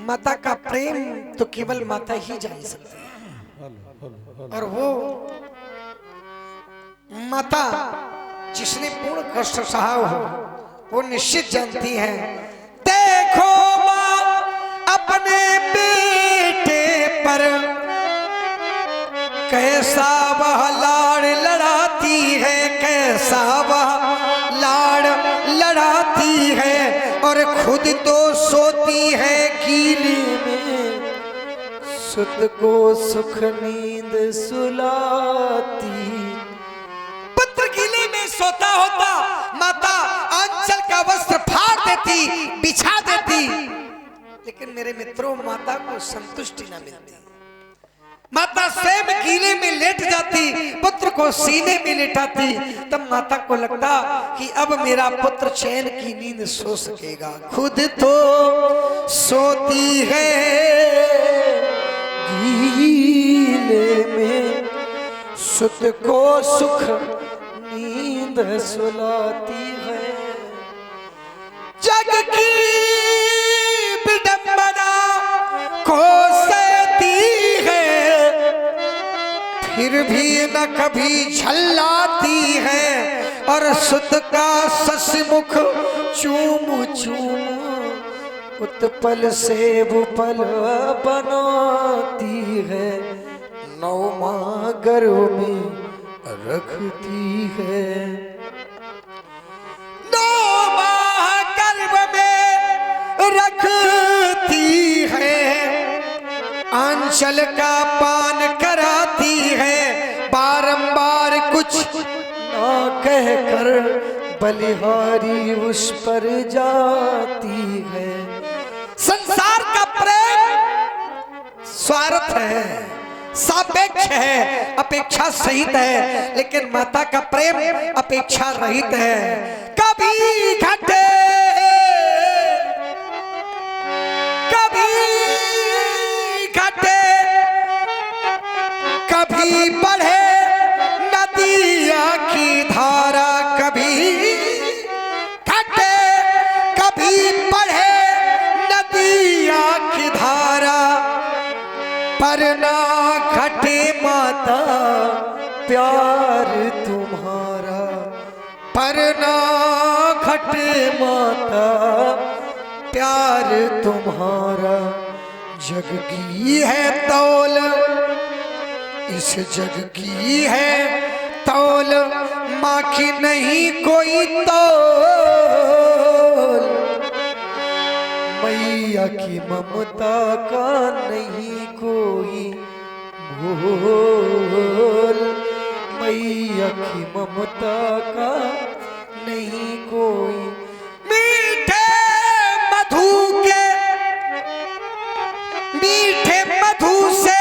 माता का प्रेम तो केवल माता ही जान सकती है, और वो माता जिसने पूर्ण कष्ट सहा हो वो निश्चित जानती है। देखो माँ अपने बेटे पर कैसा वह लाड़ लड़ाती है, कैसा वह लाड़ लड़ाती है, और खुद तो सोती है गीले में, सुत को सुख नींद सुलाती। पुत्र गीले में सोता होता, माता आंचल का वस्त्र फाड़ देती, बिछा देती, लेकिन मेरे मित्रों माता को संतुष्टि न मिलती। माता स्वयं गीले में लेट जाती, पुत्र को सीने में लेटाती, तब माता को लगता कि अब मेरा पुत्र चैन की नींद सो सकेगा। खुद तो सोती है गीले में, सुत को सुख नींद सुलाती है। जग की विडंबना को फिर भी न कभी झल्लाती है, और सुत का ससमुख चूम चूम उत्पल से भूपल बनाती है। 9 माह गर्भ में रखती है, 9 माह गर्भ में रखती है। आंचल का पान कराती है, बारंबार कुछ न कहकर बलिहारी उस पर जाती है। संसार का प्रेम स्वार्थ है, सापेक्ष है, अपेक्षा सहित है, लेकिन माता का प्रेम अपेक्षा रहित है। कभी घटे कभी बढ़े नदिया की धारा, कभी घटे कभी बढ़े नदिया की धारा, पर ना घटे माता प्यार तुम्हारा, पर ना घटे माता प्यार तुम्हारा। जग की है तौल इस जग की है तौल, माँ की नहीं कोई तौल। मैया की ममता का नहीं कोई मोल, मैया की ममता का नहीं कोई। मीठे मधु के, मीठे मधु से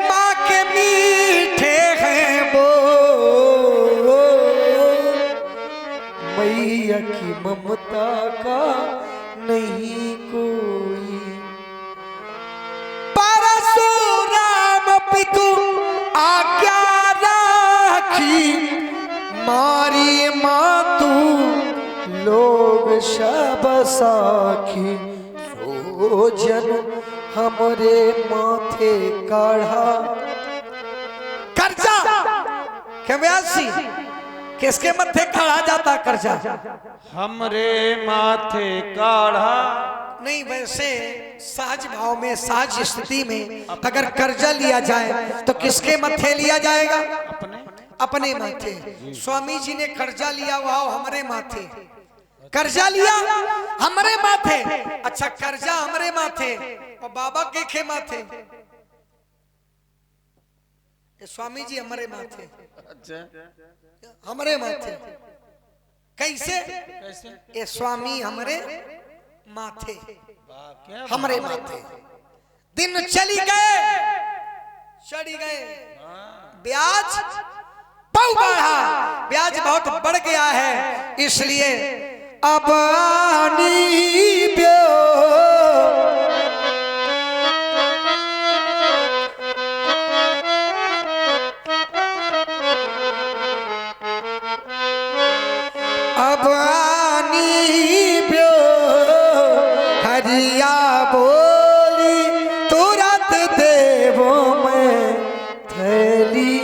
माँ के मीठे हैं बोल, मैया की ममता का नहीं कोई। परशुराम पितु आज्ञा राखी, मारी मातु लोग सब साखी। सोजन हमरे माथे काढ़ा, कर्जा क्या व्यासी किसके माथे काढ़ा जाता कर्जा? हमरे माथे काढ़ा। नहीं, वैसे साज भाव में, साज स्थिति में अगर कर्जा लिया जाए तो किसके माथे लिया जाएगा? अपने माथे। स्वामी जी ने कर्जा लिया हुआ हमारे माथे, कर्जा लिया हमारे माथे। अच्छा, कर्जा हमारे माथे और बाबा के माथे, स्वामी जी हमारे माथे। अच्छा, हमारे माथे कैसे? ये स्वामी हमारे माथे, हमारे माथे। दिन चली गए, चढ़ी गए, ब्याज बहु बढ़ा, ब्याज बहुत बढ़ गया है, इसलिए अब आनी ब्यो। अब आनी ब्यो हरिया बोली, तुरंत देवो में थैली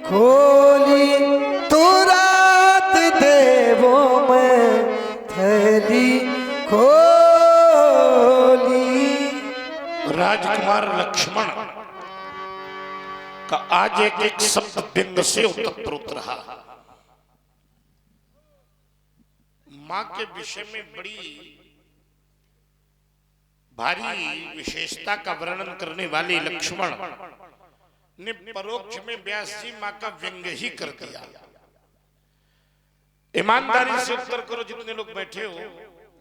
खोली, तुरंत देवो में थैली खोली। राजकुमार लक्ष्मण का आज एक एक शब्द बिंद से उत्तप्रोत रहा। मां के विषय में बड़ी भारी विशेषता का वर्णन करने वाले लक्ष्मण ने परोक्ष में व्यास जी मां का व्यंग्य ही कर दिया। ईमानदारी से उत्तर करो जितने लोग बैठे हो,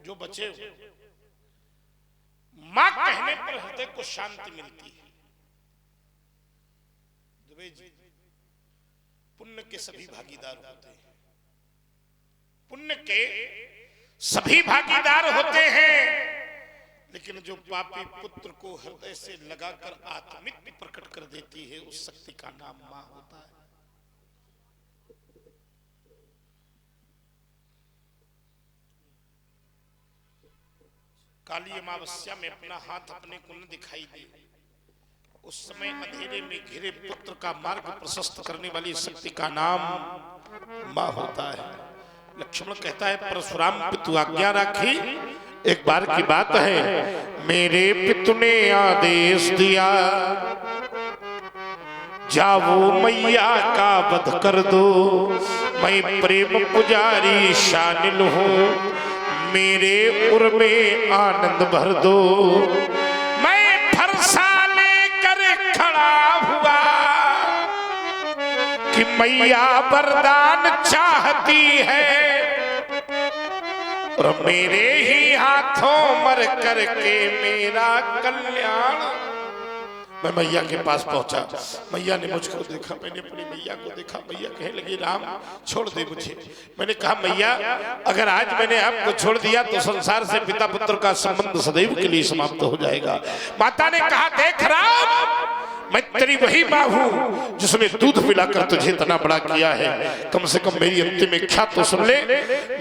जो बचे हो। मां कहने पर हृदय को शांति मिलती है। दुबे जी, पुण्य के सभी भागीदार होते हैं, पुण्य के सभी भागीदार होते हैं, लेकिन जो पापी पुत्र को हृदय से लगाकर आत्मित्व प्रकट कर देती है, उस शक्ति का नाम मां होता है। काली अमावस्या में अपना हाथ अपने को न दिखाई दे, उस समय अंधेरे में घिरे पुत्र का मार्ग प्रशस्त करने वाली शक्ति का नाम मां होता है। लक्ष्मण कहता है, परशुराम पितु आज्ञा राखी। एक बार की बात है, मेरे पितु ने आदेश दिया, जाओ मैया का वध कर दो। मैं प्रेम पुजारी शामिल हूँ, मेरे उर में आनंद भर दो। मैं फरसा लेकर खड़ा हुआ कि मैया वरदान चाहती है, और मेरे ही हाथों मर करके मेरा कल्याण। मैं मैया के पास पहुंचा, मैया ने मुझको देखा, मैंने अपनी मैया को देखा। मैया कहने लगी, राम छोड़ दे मुझे। मैंने कहा, मैया अगर आज मैंने आपको छोड़ दिया तो संसार से पिता पुत्र का संबंध सदैव के लिए समाप्त हो जाएगा। माता ने कहा, देख राम, मैं तेरी वही माँ हूँ जिसने दूध पिलाकर तुझे इतना बड़ा किया है। कम से कम मेरी अंतिम इच्छा तो सुन ले।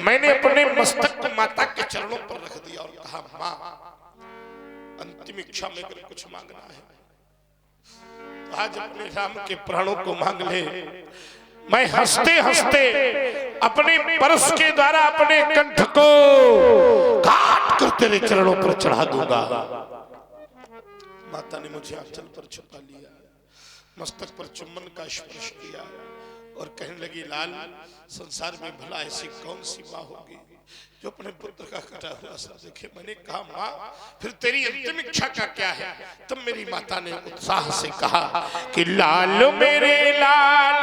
मैंने अपने मस्तक को माता के चरणों पर रख दिया और कहा, माँ अंतिम इच्छा में अगर कुछ मांगना है आज अपने राम के प्राणों को मांग ले। मैं हंसते हंसते अपने परस के द्वारा अपने कंठ को काट कर तेरे चरणों पर चढ़ा दूंगा। माता ने मुझे आंचल पर छुपा लिया। मस्तक पर चुम्बन का स्पर्श किया और कहने लगी, लाल, संसार में भला ऐसी कौन सी माँ होगी जो अपने पुत्र का कटा हुआ सर देखे। मैंने कहा, माँ फिर तेरी अंतिम इच्छा का क्या है? तब मेरी माता ने उत्साह से कहा कि लाल मेरे लाल,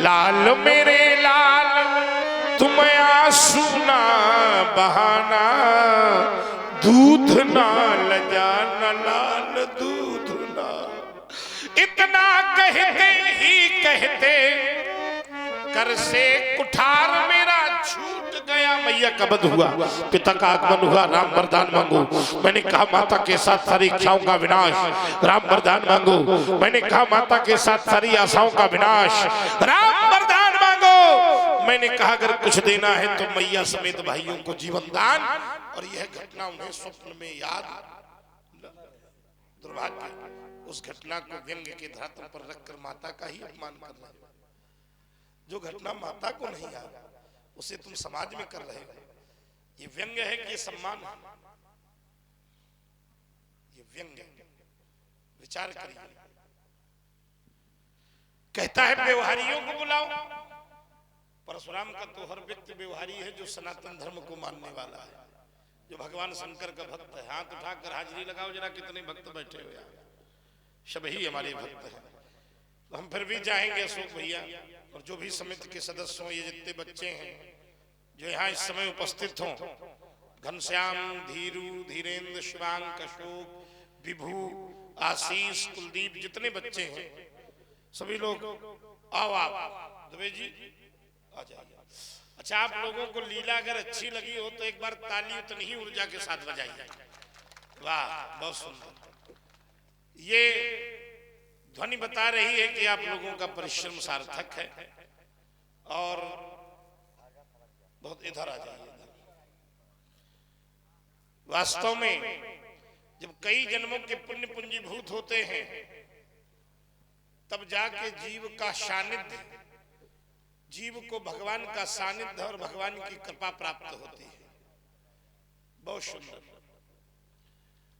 लाल मेरे लाल, तुम आंसू ना बहाना, दूध ना लजाना, लाल दूध ना। इतना कहते ही कहते कर से कुठार मेरा छूट गया। मैया का वध हुआ, पिता का आगमन हुआ, राम वरदान मांगो। मैंने कहा, माता के साथ सारी इच्छाओं का विनाश, राम वरदान मांगो। मैंने कहा, माता के साथ सारी आशाओं का विनाश, राम वरदान मांगो। मैंने कहा, अगर कुछ देना है तो मैया समेत भाइयों को जीवन दान। और यह घटना उन्हें स्वप्न में याद। दुर्भाग्य, उस घटना को व्यंग्य के धरातल पर रखकर माता का ही अपमान कर रहे हो। जो घटना माता को नहीं याद, उसे तुम समाज में कर रहे हो। ये व्यंग्य है कि ये सम्मान है? ये व्यंग्य, विचार करिए। कहता है व्यवहारियों को बुलाओ। परशुराम का तो हर व्यक्ति व्यवहारी है जो सनातन धर्म को मानने वाला है, जो भगवान शंकर का भक्त है। हाथ उठाकर हाजिरी लगाओ जरा, कितने भक्त बैठे हुए हैं। सब ही हमारे भक्त हैं। तो हम फिर भी जाएंगे अशोक भैया और जो भी समिति के सदस्य हों, ये जितने बच्चे हैं जो यहाँ इस समय उपस्थित हों, घनश्याम, धीरू, धीरेन्द्र, शिवांक, अशोक, विभू, आशीष, कुलदीप, जितने बच्चे हैं सभी लोग आओ। आप दुबे जी आ जाइए। अच्छा, आप लोगों को लीला अगर अच्छी लगी हो तो एक बार ताली उतनी ही ऊर्जा के साथ बजाइए। वाह, बहुत सुंदर। ये ध्वनि बता रही है कि आप लोगों का परिश्रम सार्थक है। और बहुत इधर आ जाइए। वास्तव में जब कई जन्मों के पुण्य पूंजीभूत होते हैं तब जाके जीव का सानिध्य, जीव को भगवान का सानिध्य और भगवान की कृपा प्राप्त होती है। बहुत सुंदर।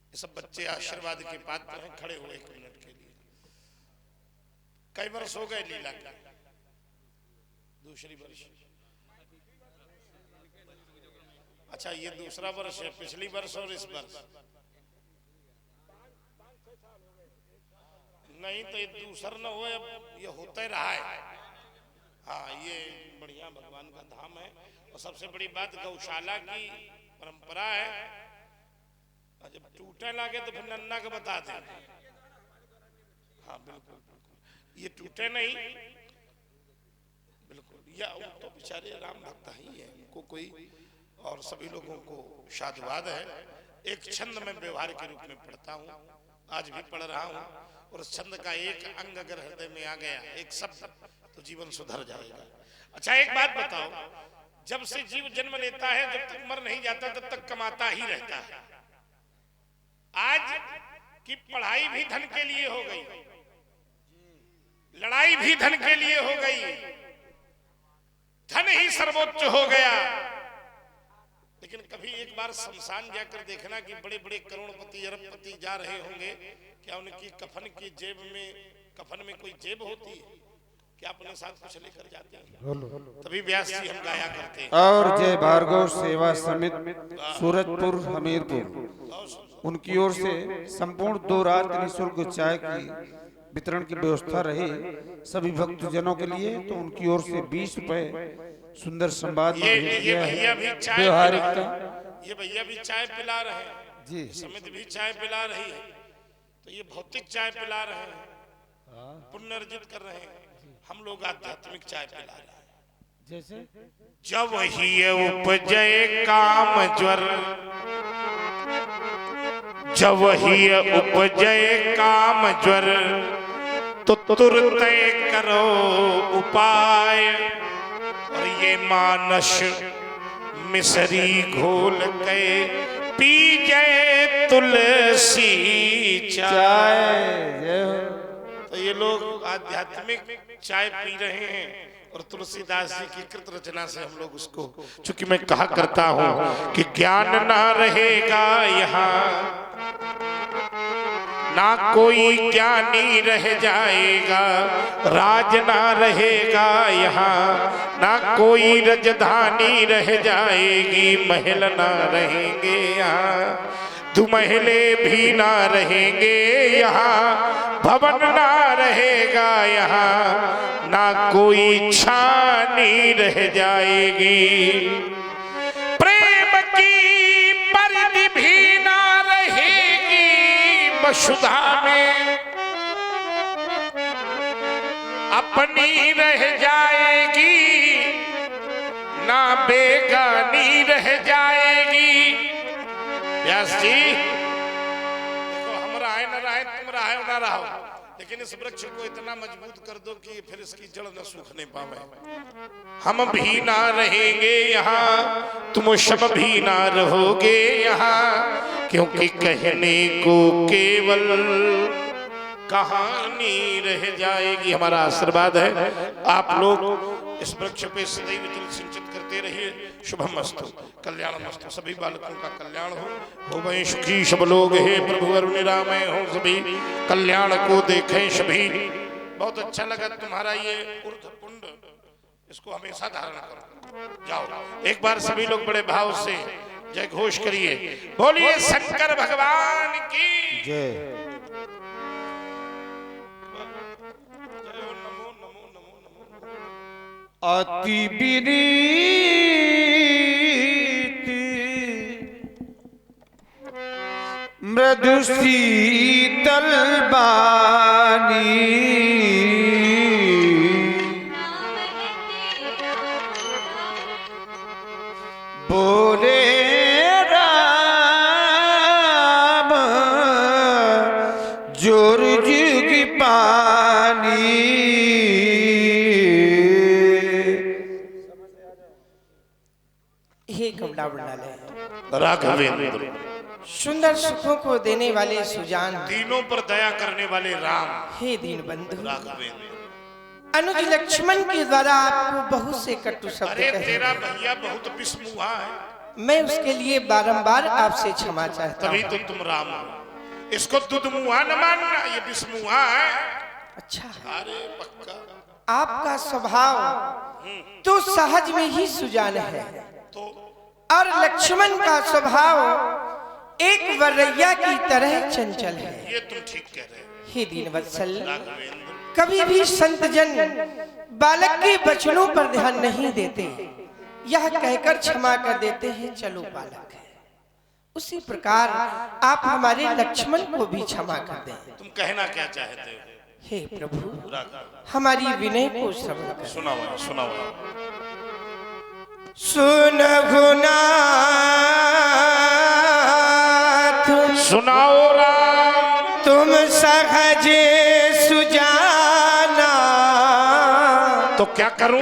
ये सब बच्चे आशीर्वाद के पात्र हैं। खड़े हुए 1 मिनट के लिए। कई वर्ष हो गए लीला का? दूसरी वर्ष। अच्छा, ये दूसरा वर्ष है। पिछली वर्ष और इस वर्ष नहीं तो ये दूसरा न हो, अब ये होता ही रहा है। हाँ, ये बढ़िया भगवान का धाम है। और सबसे बड़ी बात, गौशाला की परंपरा है। जब टूटे लागे तो फिर नन्ना को बताते हैं। हाँ बिल्कुल, ये टूटे नहीं बिल्कुल। या तो बेचारे राम भक्त ही है, उनको कोई और सभी लोगों को साधुवाद है। एक छंद में व्यवहार के रूप में पढ़ता हूँ, आज भी पढ़ रहा हूँ। और उस छंद का एक अंग अगर हृदय में आ गया, एक शब्द, तो जीवन सुधर जाएगा। अच्छा, एक बात बताओ, जब से जीव जन्म लेता है जब तक मर नहीं जाता तब तक कमाता ही रहता है। आज की पढ़ाई भी धन के लिए हो गई, लड़ाई भी धन के लिए हो गई, धन ही सर्वोच्च हो गया। लेकिन कभी एक बार शमशान जाकर देखना कि बड़े बड़े करोड़पति अरबपति जा रहे होंगे, क्या उनकी कफन की जेब में, कफन में कोई जेब होती है क्या? अपने साथ कुछ लेकर जाते हैं? तभी व्यास जी हम गाया करते हैं। और जय भार्गव सेवा समिति सूरजपुर हमीरपुर, उनकी ओर से संपूर्ण 2 रात निःशुल्क चाय की वितरण की व्यवस्था रही सभी भक्तजनों के लिए। तो उनकी ओर से 20 रुपए सुंदर संवाद ये भैया भी चाय, ये भैया भी चाय पिला रहे हैं जी, समिति भी चाय पिला रही है। तो ये भौतिक चाय पिला रहे हैं, पुण्य अर्जित कर रहे हैं। हम लोग आध्यात्मिक चाय पिला रहे हैं। जैसे जब ही उपजय काम ज्वर, जब ही उपजय काम ज्वर, तो तुरंत करो उपाय। और ये मानस मिसरी घोल के पीजे तुलसी चाय। तो ये लोग आध्यात्मिक चाय पी रहे हैं और तुलसीदास जी की कृत रचना से हम लोग उसको, चूंकि मैं कहा करता हूं कि ज्ञान ना रहेगा यहाँ, ना कोई ज्ञानी रह जाएगा, राज ना रहेगा यहाँ, ना कोई राजधानी रह जाएगी, महल ना रहेंगे यहाँ, दुमहले भी ना रहेंगे यहाँ, भवन ना रहेगा यहाँ, ना कोई छानी रह जाएगी, प्रेम की परिधि भी ना रहेगी वसुधा में, अपनी रह जाएगी ना बेगानी रह जाएगी। व्यास जी देखो, हम रहे न रहे, तुम रहे न रहो, लेकिन इस वृक्ष को इतना मजबूत कर दो कि फिर इसकी जड़ न सूखने पावे। हम भी ना रहेंगे यहाँ, तुम सब भी ना रहोगे यहाँ, क्योंकि कहने को केवल कहानी रह जाएगी। हमारा आशीर्वाद है, आप लोग इस वृक्ष पे सदैव जल सिंचित करते रहिए। शुभमस्तु, कल्याणमस्तु, सभी बालकों का कल्याण हो वही सुखी सब लोग, हे प्रभु अरुण निरामय हो सभी, कल्याण को देखें सभी। बहुत अच्छा लगा तुम्हारा ये ऊर्ध्वपुंड, इसको हमेशा धारण करो। जाओ एक बार सभी लोग बड़े भाव से जय घोष करिए, बोलिए शंकर भगवान की जय। अति विनीत मृदु शीतल बानी, बोले राम जोर जुग पानी। हे कमला वृणालय, राघवेंद्र, सुंदर सुखों को देने वाले सुजान, दीनों पर दया करने वाले राम, हे दीन बंधु, राघवेंद्र, अनुज लक्ष्मण के द्वारा आपको बहुत से कटु शब्द अरे कहे, तेरा भैया बहुत बिस्मुहा है, मैं उसके लिए बारंबार आपसे क्षमा चाहता तभी हूँ। तो तुम राम हो। इसको दुधमुहा न मानना, ये बिस्मुहा है। अच्छा, अरे पक्का आपका स्वभाव तो सहज में ही सुजान है, तो और लक्ष्मण का स्वभाव एक वरैया की तरह चंचल है। ये तुम ठीक कह रहे हो हे दीन वत्सल, राघवेंद्र। कभी भी संत जन बालक के वचनों पर ध्यान नहीं देते, यह कहकर क्षमा कर देते हैं चलो बालक है। उसी प्रकार आप हमारे लक्ष्मण को भी क्षमा कर दें। तुम कहना क्या चाहते हो? हे प्रभु, राघवेंद्र, हमारी विनय को श्रवण कर। सुनाओ सुनाओ। सुनहु नाथ, सुनाओ राम, तुम सहज सुजाना, तो क्या करूं?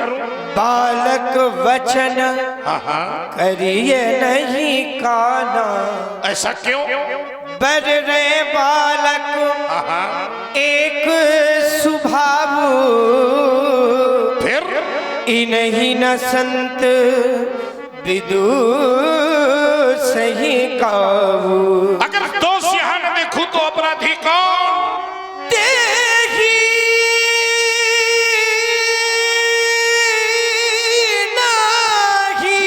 बालक वचन हाँ हाँ, करिए नहीं काना, ऐसा क्यों? बर रे बालक हाँ हाँ, एक स्वभाव, फिर इन्हीं न संत विदु सही काबू। अगर दोष यहाँ न देखूं तो अपराधी कौन? देही नाही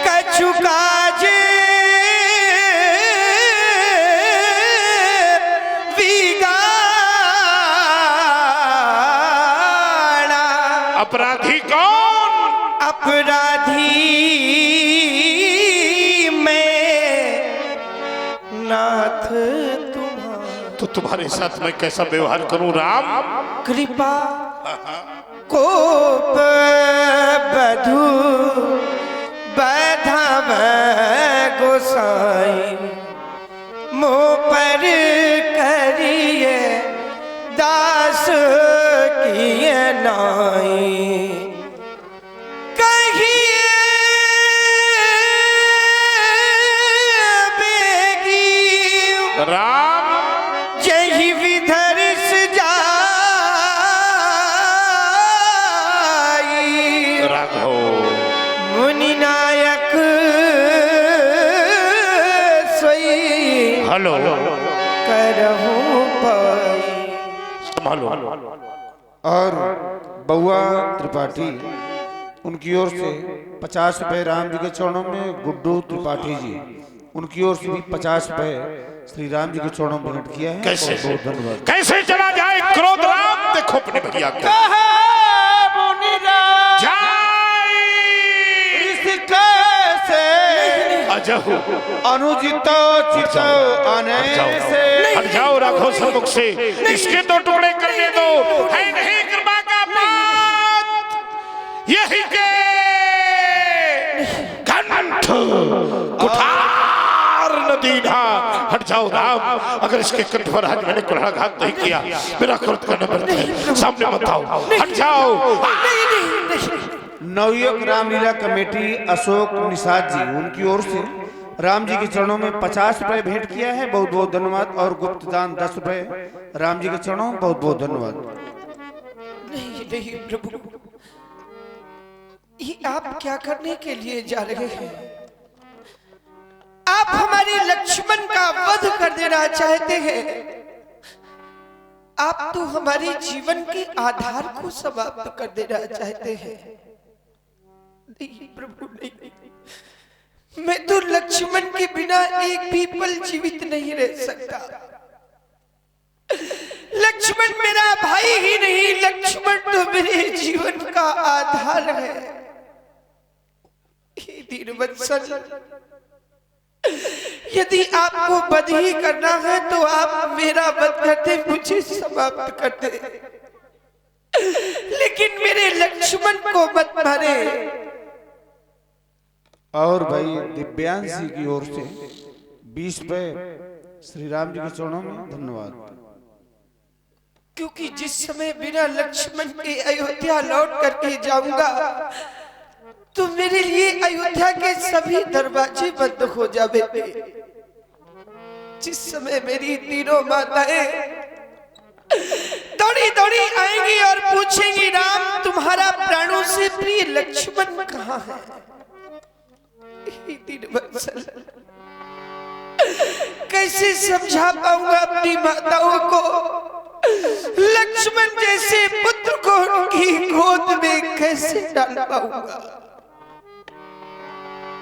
कछु काजे बिगाड़ा, अपराधी कौन? अपराधी मैं नाथ तुम्हारा, तो तुम्हारे साथ मैं कैसा व्यवहार करूं राम? कृपा कोप बधु बधव गोसाई, मुँह पर करिए दास किए नाई, कहिए बेगी राम, जही विधर्ष जाई, राघव, मुनि नायक सोई संभालो करहूं पाई। संभालो। और बउआ त्रिपाठी उनकी ओर से 50 रुपए राम जी के चरणों में, गुड्डू त्रिपाठी जी उनकी ओर से भी 50 रुपए श्री राम जी के चरणों में भेंट किया है। कैसे बहुत धन्यवाद। कैसे चला जाए क्रोध राम, देखो अपने भैया को अजहु अनुचित चित आने से हट जाओ, रखो सम्मुख से, इसके 2 टुकड़े करने दो। है नहीं कृपा का बात यही के कंठ कुठार नदीना। हट जाओ राम, अगर इसके कंठ पर आज मैंने कुठाराघात नहीं किया, मेरा क्रोध करने पर है, सामने मत आओ, हट जाओ। नवयुग रामलीला कमेटी अशोक निषाद जी उनकी ओर से राम जी के चरणों में 50 रुपए भेंट किया है, बहुत बहुत धन्यवाद। और गुप्त दान 10 रुपए राम जी के चरणों, बहुत बहुत धन्यवाद। नहीं नहीं प्रभु, ये आप क्या करने के लिए जा रहे हैं? आप हमारे लक्ष्मण का वध कर देना चाहते हैं। आप तो हमारे जीवन के आधार को समाप्त कर देना चाहते हैं। नहीं प्रभु नहीं, मैं तो लक्ष्मण के बिना एक भी पल जीवित नहीं रह सकता। लक्ष्मण मेरा भाई ही नहीं, लक्ष्मण तो मेरे जीवन का आधार है। हे दीनवत्सल, यदि आपको वध ही करना है तो आप मेरा वध करते मुझे समाप्त कर दे, लेकिन मेरे लक्ष्मण को मत मारे। और भाई दिव्यांश जी की ओर से 20 रुपए श्री राम जी के चरणों में, धन्यवाद। क्योंकि जिस समय बिना लक्ष्मण के अयोध्या लौट करके जाऊंगा तो मेरे लिए अयोध्या के सभी दरवाजे बंद हो जाएंगे। जिस समय मेरी तीनों माताएं दौड़ी दौड़ी आएंगी और पूछेंगी, राम तुम्हारा प्राणों से प्रिय लक्ष्मण कहाँ है? कैसे समझा पाऊंगा अपनी माताओं को? लक्ष्मण जैसे पुत्र को उनकी गोद में कैसे डाल पाऊंगा?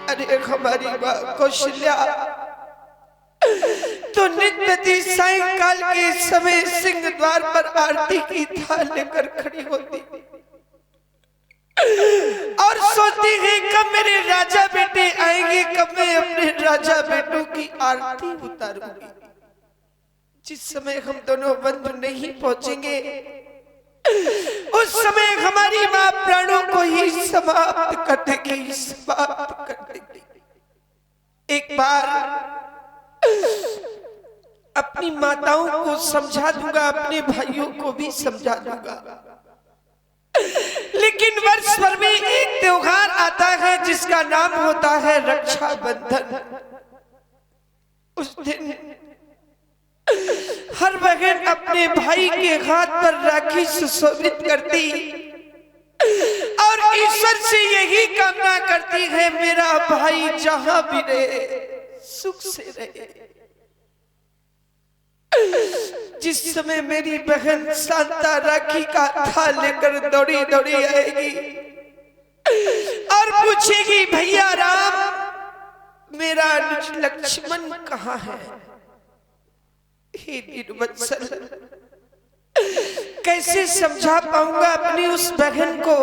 अरे हमारी माँ कौशल्या तो नित्य सायंकाल के समय सिंह द्वार पर आरती की थाल लेकर खड़ी होती और सोचती है कब मेरे राजा बेटे आएंगे, कब मैं अपने राजा बेटों की आरती उतारूंगी। जिस समय हम दोनों बंधु नहीं पहुंचेंगे उस समय हमारी मां प्राणों को ही समाप्त कर देगी, समाप्त कर देगी। एक बार अपनी माताओं को समझा दूंगा, अपने भाइयों को भी समझा दूंगा, लेकिन वर्ष भर में एक त्योहार आता है जिसका नाम होता है रक्षाबंधन। उस दिन हर बहन अपने भाई के हाथ पर राखी सुशोभित करती और ईश्वर से यही कामना करती है मेरा भाई जहां भी रहे सुख से रहे। जिस समय मेरी बहन शांता राखी का थाल लेकर दौड़ी दौड़ी आएगी और पूछेगी, भैया राम मेरा लक्ष्मण कहाँ है? हे दीनवत्सल, कैसे समझा पाऊंगा अपनी उस बहन को?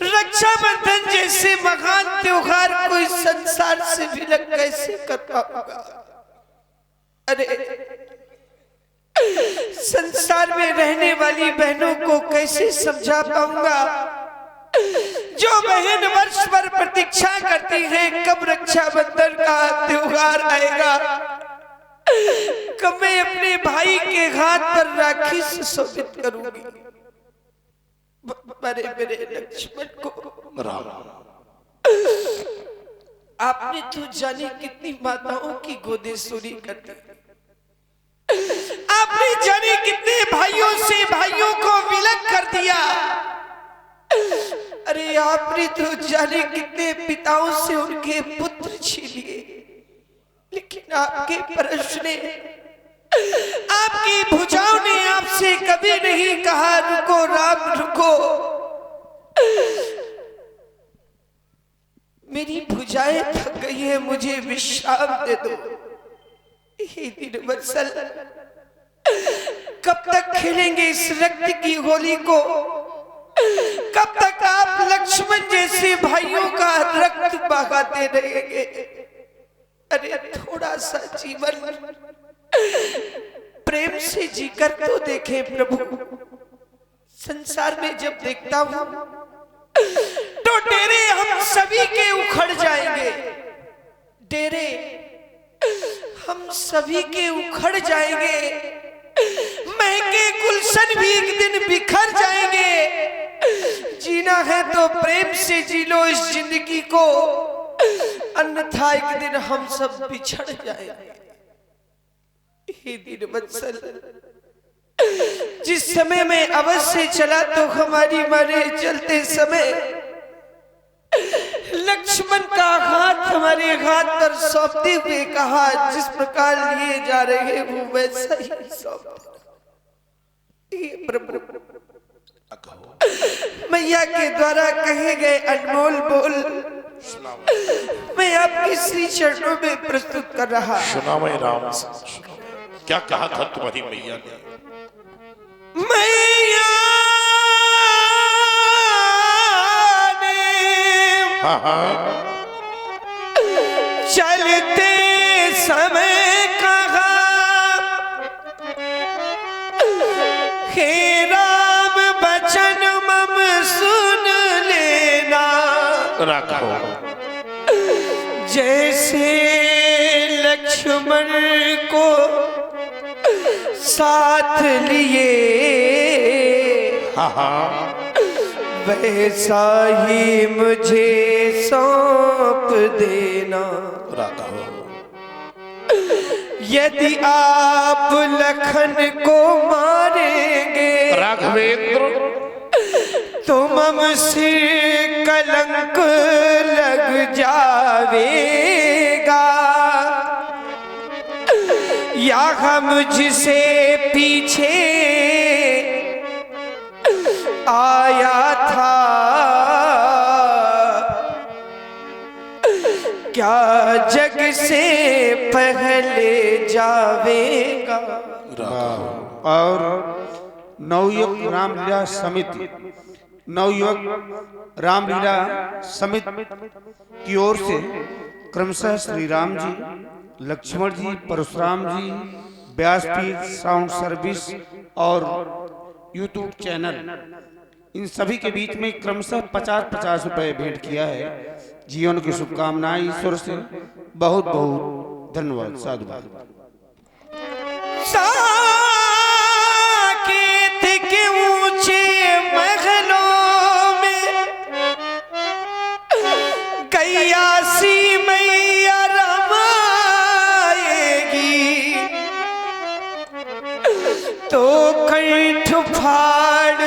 रक्षाबंधन जैसे महान त्योहार कोई संसार से विलग कैसे कर पाऊंगा? अरे संसार में रहने वाली बहनों को कैसे समझा पाऊंगा जो बहन वर्ष भर प्रतीक्षा करती है कब रक्षाबंधन का त्योहार आएगा, कब मैं अपने भाई के हाथ पर राखी सुशोभित करूंगी। मेरे लक्ष्मण को आपने तो जाने कितनी माताओं की गोदे सुनी कर दी, आपने जाने कितने भाइयों से भाइयों को विलग कर दिया। अरे आपने तो जाने कितने पिताओं से उनके पुत्र छीन लिए, लेकिन आपके परश ने, आपकी भुजाओं ने आपसे कभी नहीं कहा रुको राम रुको। मेरी भुजाएं थक गई है, मुझे विश्राम दे दो। हे दीनवत्सल, कब तक खेलेंगे इस रक्त की होली को? कब तक आप लक्ष्मण जैसे भाइयों का रक्त बहाते रहेंगे? अरे थोड़ा सा जीवन प्रेम से जीकर तो देखे प्रभु। संसार में जब देखता हूं तो डेरे हम सभी के उखड़ जाएंगे, डेरे हम सभी के उखड़ जाएंगे, महके गुलशन भी एक दिन बिखर जाएंगे। जीना है तो प्रेम से जी लो इस जिंदगी को, अन्यथा एक दिन हम सब बिछड़ जाएंगे। हे दीनवत्सल, जिस समय में अवश्य चला तो हमारी माने चलते समय लक्ष्मण का हाथ हमारे हाथ पर सौंपते हुए कहा, जिस प्रकार लिए जा रहे हो वैसा ही सौंप। प्रभु मैया के द्वारा कहे गए अनमोल बोल मैं आपके श्री चरणों में प्रस्तुत कर रहा। सुनावे राम, क्या कहा था तुम्हारी मैया ने? मैया हाँ हाँ, चलते समय कहा हे राम बचन मम सुन लेना। रखो जैसे लक्ष्मण को साथ लिए हाँ हाँ, वैसा ही मुझे सौंप देना। रखो यदि आप लखन को मारेंगे राघवेंद्र तो मम सिर कलंक लग जावेगा। या हम जिसे पीछे आया था क्या जग से पहले जावेगा। और नवयुवक रामलीला समिति, नवयुवक रामलीला समिति की ओर से क्रमशः श्री राम जी, लक्ष्मण जी, परशुराम जी, व्यासपीठ साउंड सर्विस और यूट्यूब चैनल, इन सभी के बीच में क्रमशः 50-50 रुपए भेंट किया है। जीवन की शुभकामनाएं, ईश्वर से बहुत बहुत धन्यवाद, साधुवाद। साकेत के ऊंचे महलों में गैया सी मैया रमाएगी तो कंठ फाड़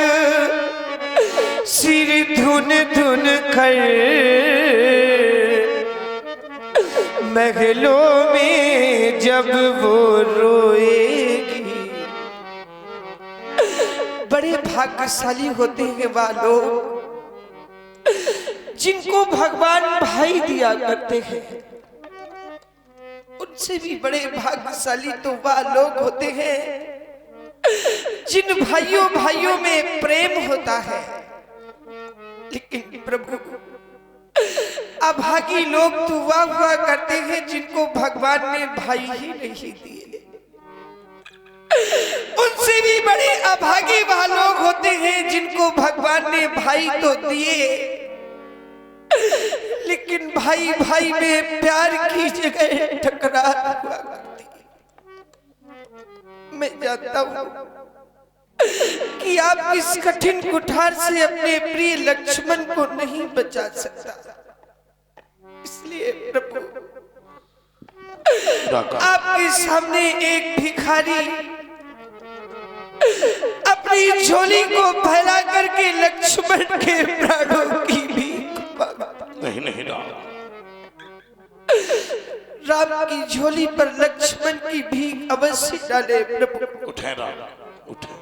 सिर धुन धुन कर महलों में जब वो रोएगी। बड़े भाग्यशाली होते हैं वह लोग जिनको भगवान भाई दिया करते हैं। उनसे भी बड़े भाग्यशाली तो वह लोग होते हैं जिन भाइयों भाइयों में प्रेम होता है। लेकिन प्रभु अभागी लोग तो वह हुआ करते हैं जिनको भगवान ने भाई ही नहीं दिए। उनसे भी बड़े अभागी वह लोग होते हैं जिनको भगवान ने भाई तो दिए, लेकिन भाई भाई में प्यार की जगह टकरार हुआ करती है। मैं जानता हूं कि आप इस कठिन कुठार से अपने प्रिय लक्ष्मण को नहीं बचा सकता, इसलिए प्रभु आपके सामने एक भिखारी अपनी झोली को फैला करके लक्ष्मण के प्राणों की भीख मांगता। नहीं नहीं राम की झोली पर लक्ष्मण की भीख अवश्य डाले प्रभु। उठे राम उठे।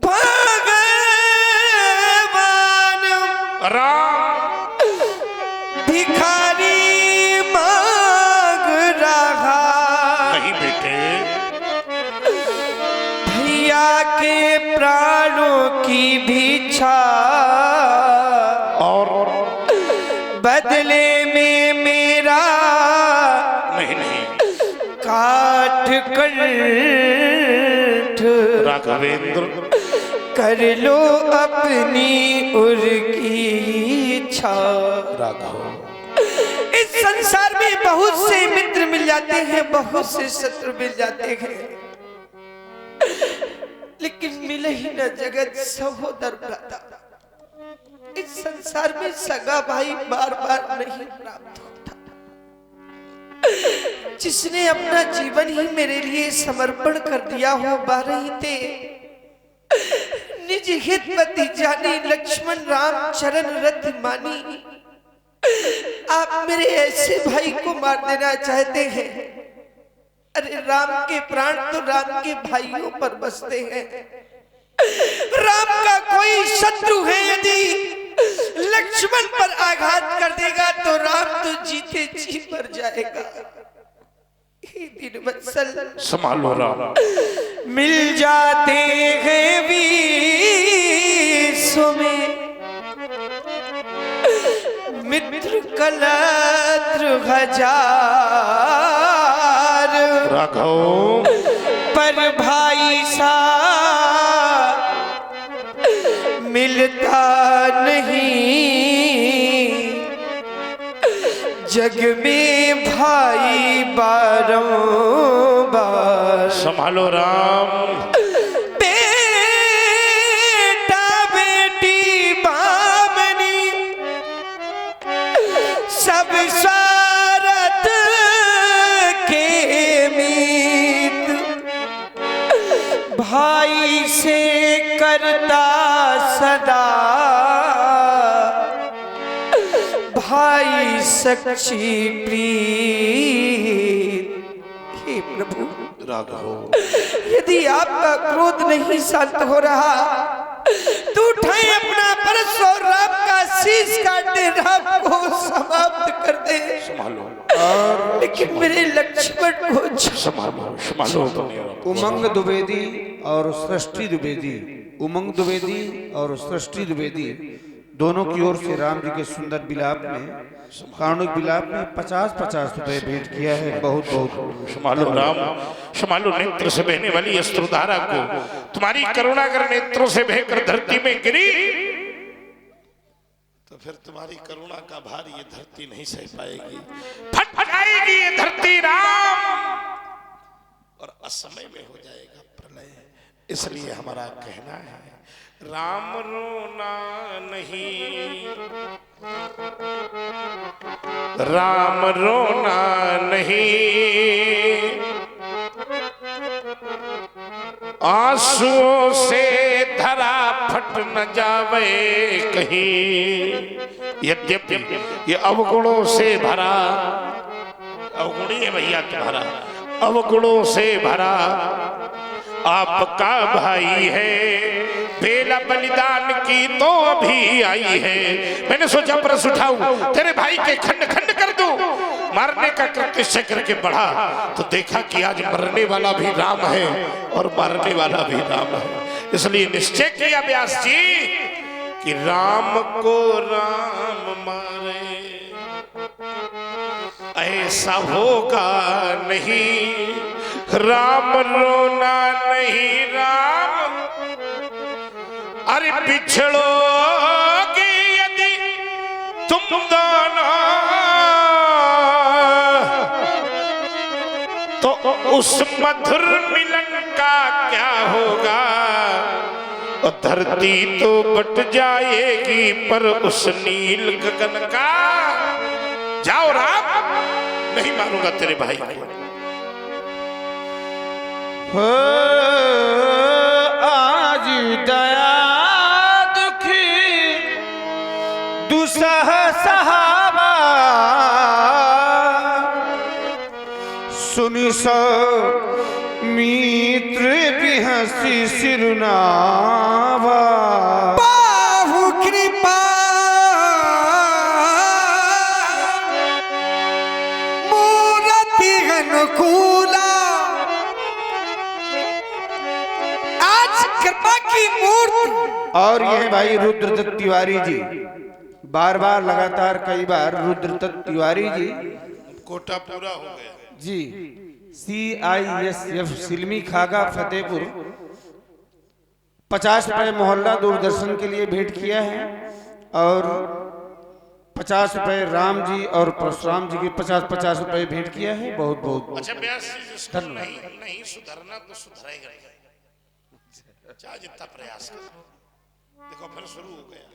भगवान राम भिखारी मांग रहा, नहीं बेटे, भैया के प्राणों की भिक्षा और बदले में मेरा नहीं नहीं काट कंठ राघवेंद्र कर लो अपनी उर की इच्छा। राघव, इस संसार में बहुत से मित्र मिल जाते हैं, बहुत से शत्रु मिल जाते हैं, लेकिन मिले ही न जगत सहोदर भ्राता। इस संसार में सगा भाई बार बार नहीं प्राप्त होता। जिसने अपना जीवन ही मेरे लिए समर्पण कर दिया हो बारहीते निज हितमती जानी लक्ष्मण राम चरण रथ मानी, आप मेरे ऐसे भाई को मार देना चाहते हैं। अरे राम के प्राण तो राम के भाइयों पर बसते हैं। राम का कोई शत्रु है, यदि लक्ष्मण पर आघात कर देगा तो राम तो जीते जी मर जाएगा। हे दीनवत्सल संभालो राम। मिल जाते हैं विश्व में मित्र कलत्र हजार, राघव पर भाई सा मिलता नहीं। जग में भाई बारंबार, संभालो राम। बेटा बेटी बामनी सब स्वार्थ के मीत, भाई से करता सदा भाई सच्ची प्रीत। हे प्रभु राघव, यदि आपका क्रोध नहीं शांत हो रहा तो उठाए अपना परस और राम का शीश काट दे, राम को समाप्त कर दे। संभालो लेकिन मेरे लक्ष्मण को संभालो संभालो। उमंग द्विवेदी और सृष्टि द्विवेदी, उमंग द्विवेदी और सृष्टि द्विवेदी दोनों की ओर से राम जी के सुंदर विलाप में, कारुणिक विलाप में 50-50 रुपए भेंट किया है। बहुत बहुत संभालो राम, संभालो। नेत्र से बहने वाली अश्रुधारा को तुम्हारी करुणाकर नेत्रों से बहकर धरती में गिरी तो फिर तुम्हारी करुणा का भार ये धरती नहीं सह पाएगी, फट जाएगी ये धरती राम, और असमय में हो जाएगा प्रलय। इसलिए हमारा कहना है राम रोना नहीं, राम रोना नहीं, आंसुओं से धरा फट न जावे कहीं। यद्यपि ये अवगुणों से भरा, अवगुणी है भैया तुम्हारा, अवगुणों से भरा आपका भाई है, बेला बलिदान की तो अभी आई है। मैंने सोचा परस उठाऊं, तेरे भाई के खंड खंड कर दूं, मारने का कृत्य करके बढ़ा तो देखा कि आज मरने वाला भी राम है और मारने वाला भी राम है। इसलिए निश्चय किया व्यास जी कि राम को राम मारे ऐसा होगा नहीं, राम रोना नहीं राम, अरे बिछड़ोगे यदि तुम दोनों तो उस मधुर मिलन का क्या होगा। और धरती तो बट जाएगी पर उस नील गगन का, जाओ राम, नहीं मारूंगा तेरे भाई को। आज दया दुखी दुसह सहावा, सौ मित्र बिहसी सिरुनावा। बाहु कृपा मूर्ति अनुकूला। आज कृपा की मूर्ति। और यह भाई रुद्रदत्त तिवारी जी, बार बार लगातार कई बार रुद्रदत्त तिवारी जी कोटा पूरा हो गया जी, CISF सिलमी खागा फतेहपुर 50 रुपए मोहल्ला दूरदर्शन के लिए भेंट किया है, और 50 रुपए राम जी और परशुराम जी के 50-50 रुपए भेंट किया है। बहुत बहुत अच्छा व्यास जी, जिसको नहीं सुधरना तो सुधरेगा नहीं, चाहे जितना प्रयास कर। देखो फिर शुरू हो गया।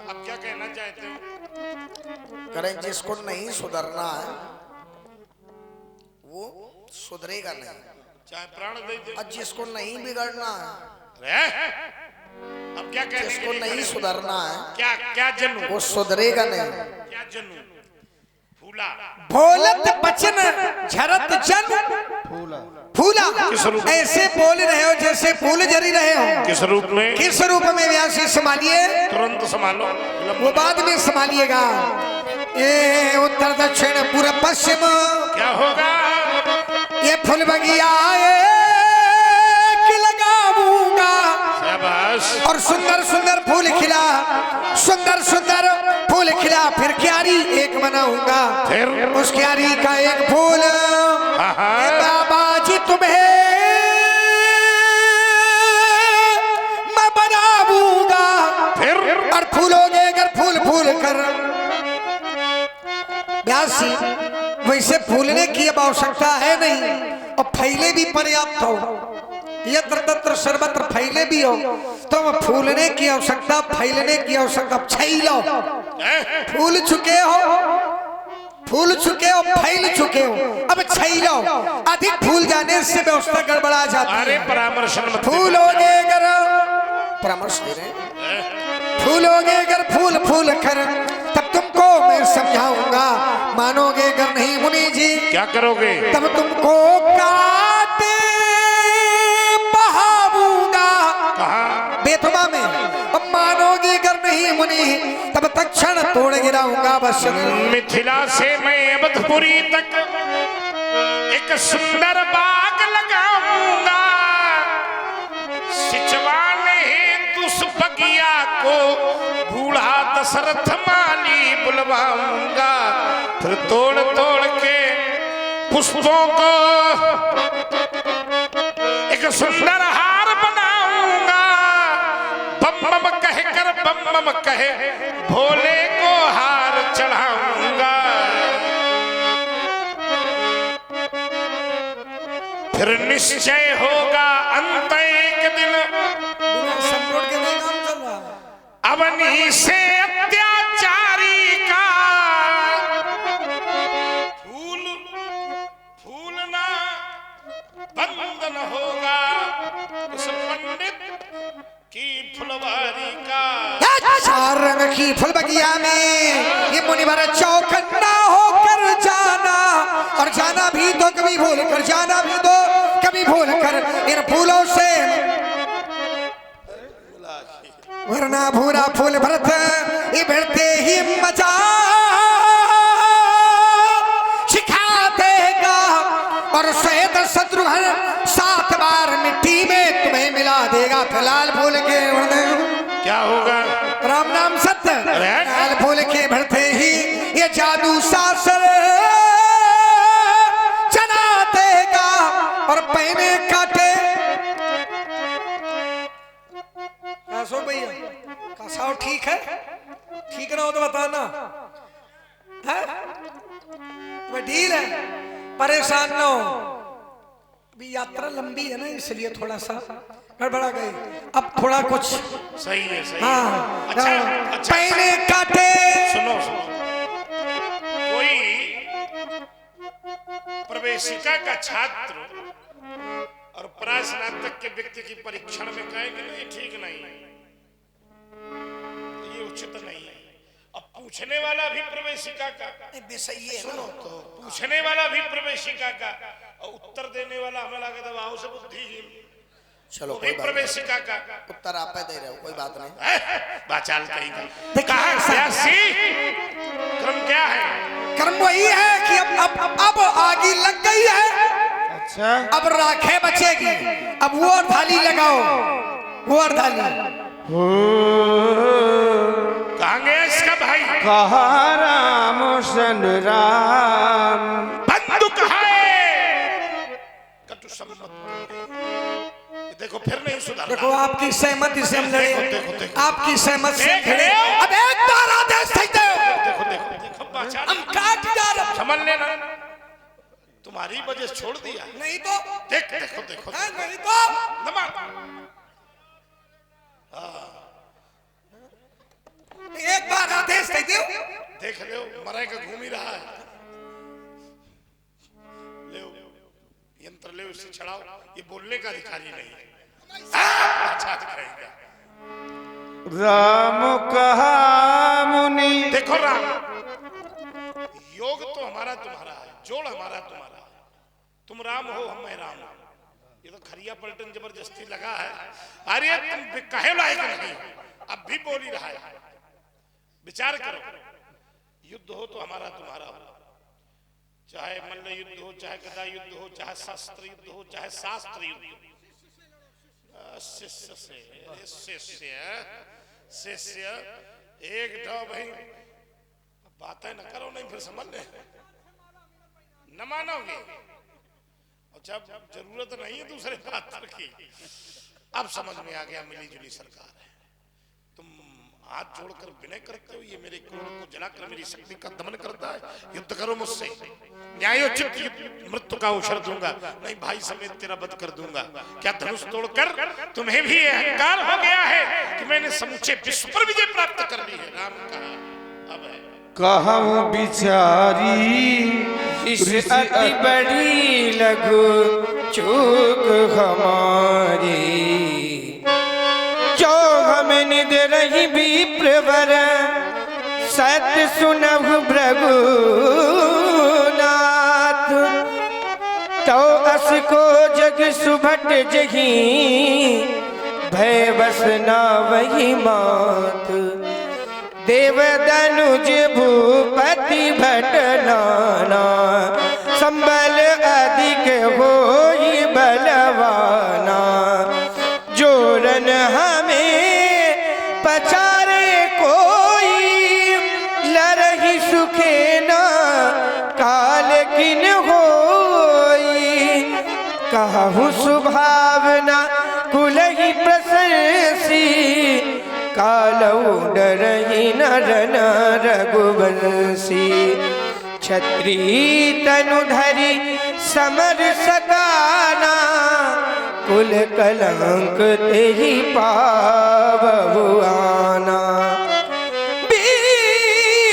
अब क्या कहना चाहते हो? करें जिसको नहीं सुधरना है वो सुधरेगा नहीं, चाहे प्राण दे दे। और जिसको नहीं बिगड़ना है, अरे, अब क्या कहने जिसको के लिए नहीं खड़े हो? सुधरना है क्या क्या जनू? वो सुधरेगा नहीं। क्या जनू? फूला भोलत बचन झरत जन फूला। ऐसे बोल रहे हो जैसे फूल जरी रहे हो। किस रूप में? किस रूप में व्यासी संभालिए? तुरंत संभालो, वो बाद में संभालिएगा। ये उत्तर दक्षिण पूर्व पश्चिम क्या होगा? ये फूल बगिया लगाऊंगा, शाबाश। और सुंदर सुंदर फूल खिला, सुंदर सुंदर फूल खिला, फिर क्यारी एक बनाऊंगा, फिर उस क्यारी का एक फूल हाँ। बाबा जी तुम्हें मैं बनाऊंगा, फिर और फूलोगे अगर फूल फूल कर। व्यासी वैसे फूलने की अब आवश्यकता है नहीं, और फैले भी पर्याप्त हो, यत्र तत्र सर्वत्र फैले भी हो, तो फूलने की आवश्यकता, फैलने की आवश्यकता। छैलो फूल चुके हो, फूल चुके हो, फैल चुके हो, अब छैलो। अधिक फूल जाने से व्यवस्था गड़बड़ा जाती अरे है। परामर्श मत फूलोगे अगर परामर्श दे रहे हैं। फूलोगे अगर फूल फूल कर, तब तुमको मैं समझाऊंगा, मानोगे अगर नहीं मुनि जी, क्या करोगे? तब तुमको काटे बहाऊंगा कहा? बेतुमा में। अब मानोगे अगर नहीं मुनि, तब तक्षण तोड़ गिराऊंगा। बस मिथिला से मैं अवधपुरी तक एक सुंदर बाग लगाऊंगा, सिंचवाने हेतु उस बगिया को बूढ़ा दशरथ माली बुलवाऊंगा, फिर तोड़ तोड़ के पुष्पों को एक सुंदर हार बनाऊंगा, बम बम कहकर बम बम कहे भोले को हार चढ़ाऊंगा, फिर निश्चय होगा अंत एक दिन अवनी से अत्याचारी का। फूल फूलना बंद न होगा उस पंडित की फुलवारी का। चार रंग की फूल बगिया में ये मुनिवर चौकन्ना होकर जाना, और जाना भी तो कभी भूल कर, जाना भी तो कभी भूल कर इन फूलों से, वरना भूरा फूल भरत ये बढ़ते ही मचा सिखा देगा, और श्वेत शत्रुघ्न 7 बार मिट्टी में तुम्हें मिला देगा। फिलहाल फूल के क्या होगा? राम नाम सत्य, लाल फूल के भरते ही ये जादू शास्त्र चला देगा, और पहने काटे। कैसो भैया कैसा ठीक है? ठीक ना हो तो बताना है? वह ढील है, परेशान ना हो। अभी यात्रा लंबी है ना, इसलिए थोड़ा सा गड़बड़ा गई। अब थोड़ा कुछ सही है, सही हाँ, है। अच्छा, अच्छा, पहले काटे। सुनो सुनो, कोई प्रवेशिका का छात्र और परास्नातक के व्यक्ति की परीक्षण में कहेंगे नहीं ठीक नहीं, ये उचित नहीं है। अब पूछने वाला भी प्रवेशिका का, बेसही है ना तो पूछने वाला भी प्रवेशिका का, और उत्तर देने वाला हमें लगे दबाव से बुद्धिहीन, चलो वो कोई भी बात प्रवेशिका का। नहीं। उत्तर आप दे रहे हो, कोई बात नहीं। बाचाल कहीं कहा सियासी क्रम क्या है? कर्म वही है कि अब आगी लग गई है, अच्छा अब राखे बचेगी। अब वो और थाली लगाओ, वो और थाली। कहाँ गया इसका भाई? कहा राम सन राम बंदूक है कटु सम्मत। देखो फिर नहीं सुधर। देखो आपकी सहमति से हम लड़े, देखो, देखो। आपकी सहमति से हम देख खड़े। रहे हो? अब एक बार आदेश दे दो, देखो देखो देखो बाचाल हम काट डाल। समझ लेना, तुम्हारी वजह से छोड़ दिया। नहीं तो देख देखो देखो हाँ, नहीं तो नमक। एक बार आदेश दे दो। देख ले मरे का घूम ही रहा है। ले यंत्र ले उससे छड़ाओ, ये बोलने का अधिकारी नहीं है। अच्छा दिखाएगा। राम कहा मुनि देखो राम, योग तो हमारा तुम्हारा है, जोड़ हमारा तुम्हारा है। तुम राम हो, हम मैं राम हूं। ये तो खरिया पलटन जबरदस्ती लगा है। अरे तुम कहे लायक नहीं, अब भी बोल ही रहा है। विचार करो, युद्ध हो तो हमारा तुम्हारा हो, चाहे मल्ल युद्ध हो, चाहे गदा युद्ध हो, चाहे शस्त्र युद्ध हो, चाहे शास्त्र युद्ध हो। शिष्य से शिष्य एक ढो भाई, बातें न करो नहीं फिर समझ ले, न मानोगे। और जब जरूरत नहीं है दूसरे पात्र की। अब समझ में आ गया, मिली जुली सरकार है। तुम हाथ जोड़कर विनय करते हो, ये मेरे क्रोध को जलाकर मेरी शक्ति का दमन करता है। युद्ध करो मुझसे, न्यायोचित मृत्यु का अवसर दूंगा, नहीं भाई समेत तेरा वध कर दूंगा। क्या धनुष तोड़कर तुम्हें भी अहंकार हो गया है कि मैंने समूचे विश्व पर विजय प्राप्त कर ली है? राम कहा अब है कहूँ बिचारी अति बड़ी लघु चूक हमारी, जो हम निद रही भी प्रवर सत्य सुनहु भृगुनाथ। तो अस को जग सुभट जही भय बस ना वही मात। देव दनुज भूपति भट नाना, संबल अधिक होई बलवाना। जोरन हमें पचारे कोई, लरहि सुखे न काल किन होई। कहूँ सुभावना कुलहि प्रशंसी, कालऊ डरहि नर रघुवंशी। छत्री तनु धरि समर सकाना, कुल कलंक तेहि पावहु आना।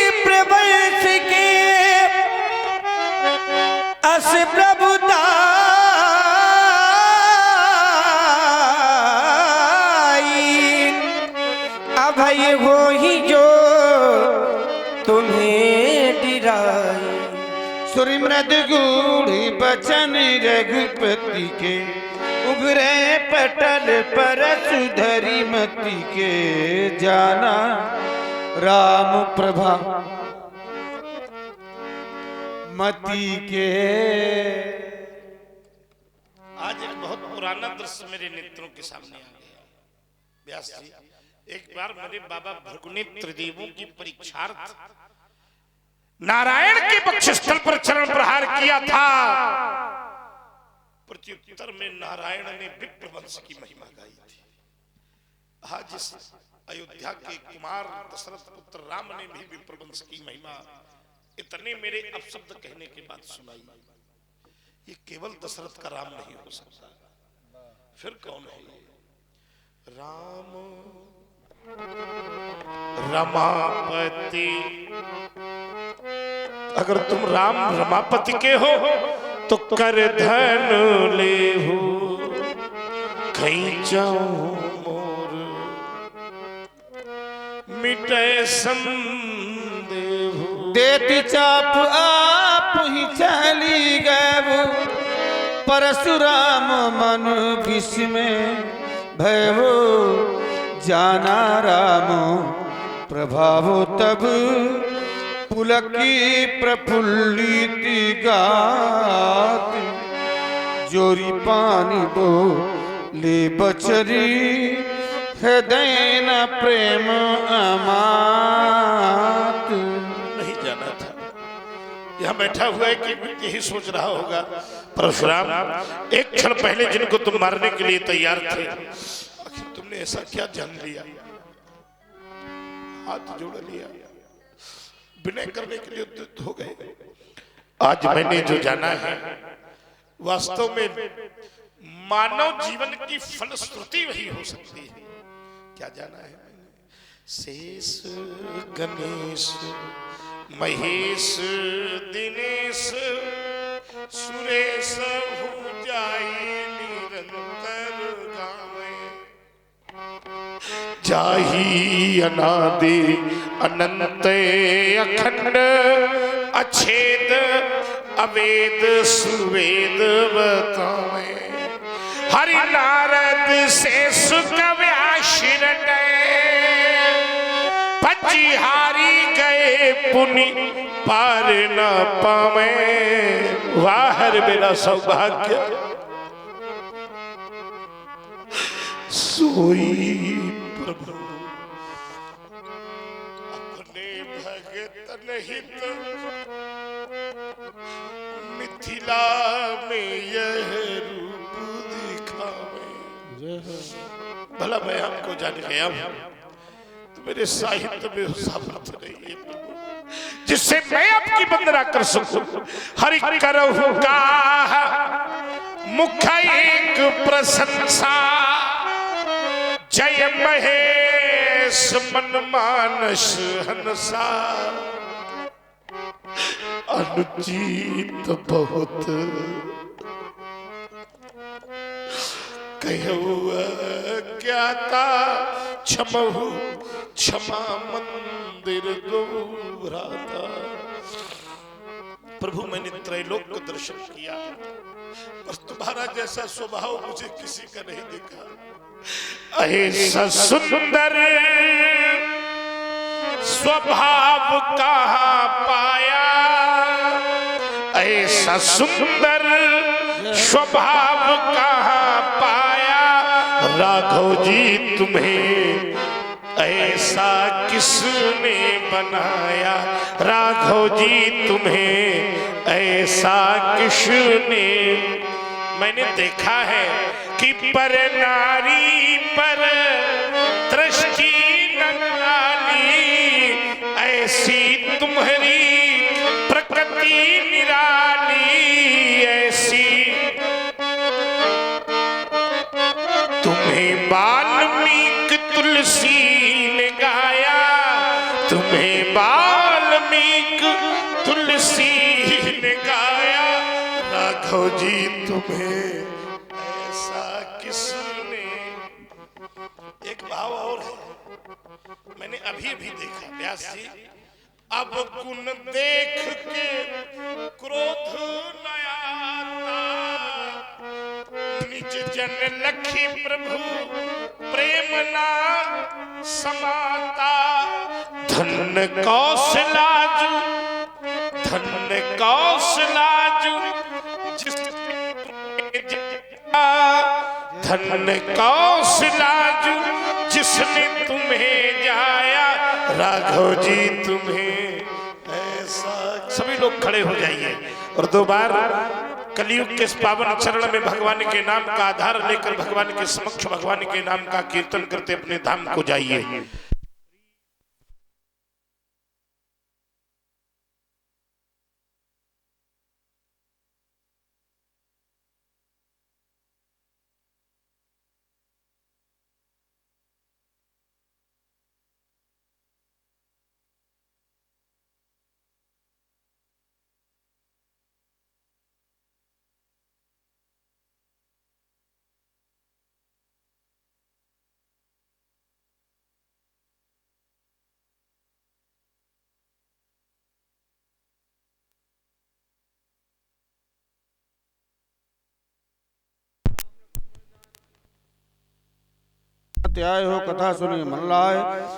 विप्रवंश के अस प्रभुताई, अभय हो ही जो तुम्हें डिराई। सुरि मृद गूढ़ी बचन रघुपति के, उभरे पटल पर सुधरी मति के। जाना राम प्रभा मति के। आज एक बहुत पुराना दृश्य मेरे नेत्रों के सामने आ गया। व्यास जी, एक बार मेरे बाबा भृगु ने त्रिदेवों की परीक्षार्थ नारायण के वक्षस्थल पर चरण प्रहार किया था। प्रत्युत्तर में नारायण ने विप्रवंश की महिमा गाई थी। आज इस अयोध्या के कुमार दशरथ पुत्र राम ने भी विप्रवंश की महिमा इतने मेरे अपशब्द कहने के बाद सुनाई। ये केवल दशरथ का राम नहीं हो सकता, फिर कौन है? राम रमापति। अगर तुम राम रमापति के हो तो कर धन ले हो, कहीं जाऊं मोर मिटे संदेह देती चाप आप ही चली गए परशुराम मन विष में भयवो जाना राम प्रभाव तब पुलकी प्रफुल्लित गात जोरी पानी बो ले बचरी हृदय न प्रेम अमात। नहीं जाना था। यहाँ बैठा हुआ है कि यही सोच रहा होगा परशुराम एक क्षण पहले जिनको तुम मारने के लिए तैयार थे आखिर तुमने ऐसा क्या जान लिया, हाथ जोड़ लिया, विनय करने के लिए उद्यत हो गए। आज मैंने जो जाना है वास्तव में मानव जीवन की फलश्रुति वही हो सकती है। क्या जाना है मैंने? शेष गणेश महेश दिनेश सुरेश भुजाई निरंतर गावे जाही अनादि अनंत अखंड अछेद अवेद सुवेद बतावे हरि नारद से सुख व्याशिरट पचिहारी गए पुनि पार न पावे। वाहर मेरा सौभाग्य सोई प्रभु अपने भगत हित मिथिला में यह रूप दिखावे। भला मैं आपको जान गया हूं तो मेरे साहित्य में सामर्थ नहीं है प्रभु जिससे मैं आपकी वंदना कर सकूं। हरि करहु का मुख एक प्रशंसा जय महेश मन मानस हंसा अनुचित बहुत कहु ज्ञाता क्षमहु क्षमा मंदिर दोहराता। प्रभु मैंने त्रैलोक को दर्शन किया बस तुम्हारा जैसा स्वभाव मुझे किसी का नहीं दिखा। ऐसा सुंदर स्वभाव कहाँ पाया, ऐसा सुंदर स्वभाव कहाँ पाया। राघव जी तुम्हें ऐसा किसने बनाया, राघव जी तुम्हें ऐसा किसने। मैंने देखा है कि पर नारी पर दृष्टि न डाली, ऐसी तुम्हारी प्रकृति निराली, ऐसी तुम्हें वाल्मीकि तुलसी ने गाया, तुम्हें वाल्मीकि तुलसी ने गाया। राघव जी तुम्हें ऐसा किसने। एक भाव और है मैंने अभी भी देखा व्यास जी। अब गुण देख के क्रोध न आता, निज जन लखी प्रभु प्रेम ना समाता। धन कौशलाजु धन कौशलाजु धन कौशलाजु जिसने तुम्हें जाया। राघव जी तुम्हें ऐसा। सभी लोग खड़े हो जाइए और दो बार कलयुग के इस पावन चरण में भगवान के नाम का आधार लेकर भगवान के समक्ष भगवान के नाम का कीर्तन करते अपने धाम को जाइए। त्याय हो कथा सुनिए मन लाए।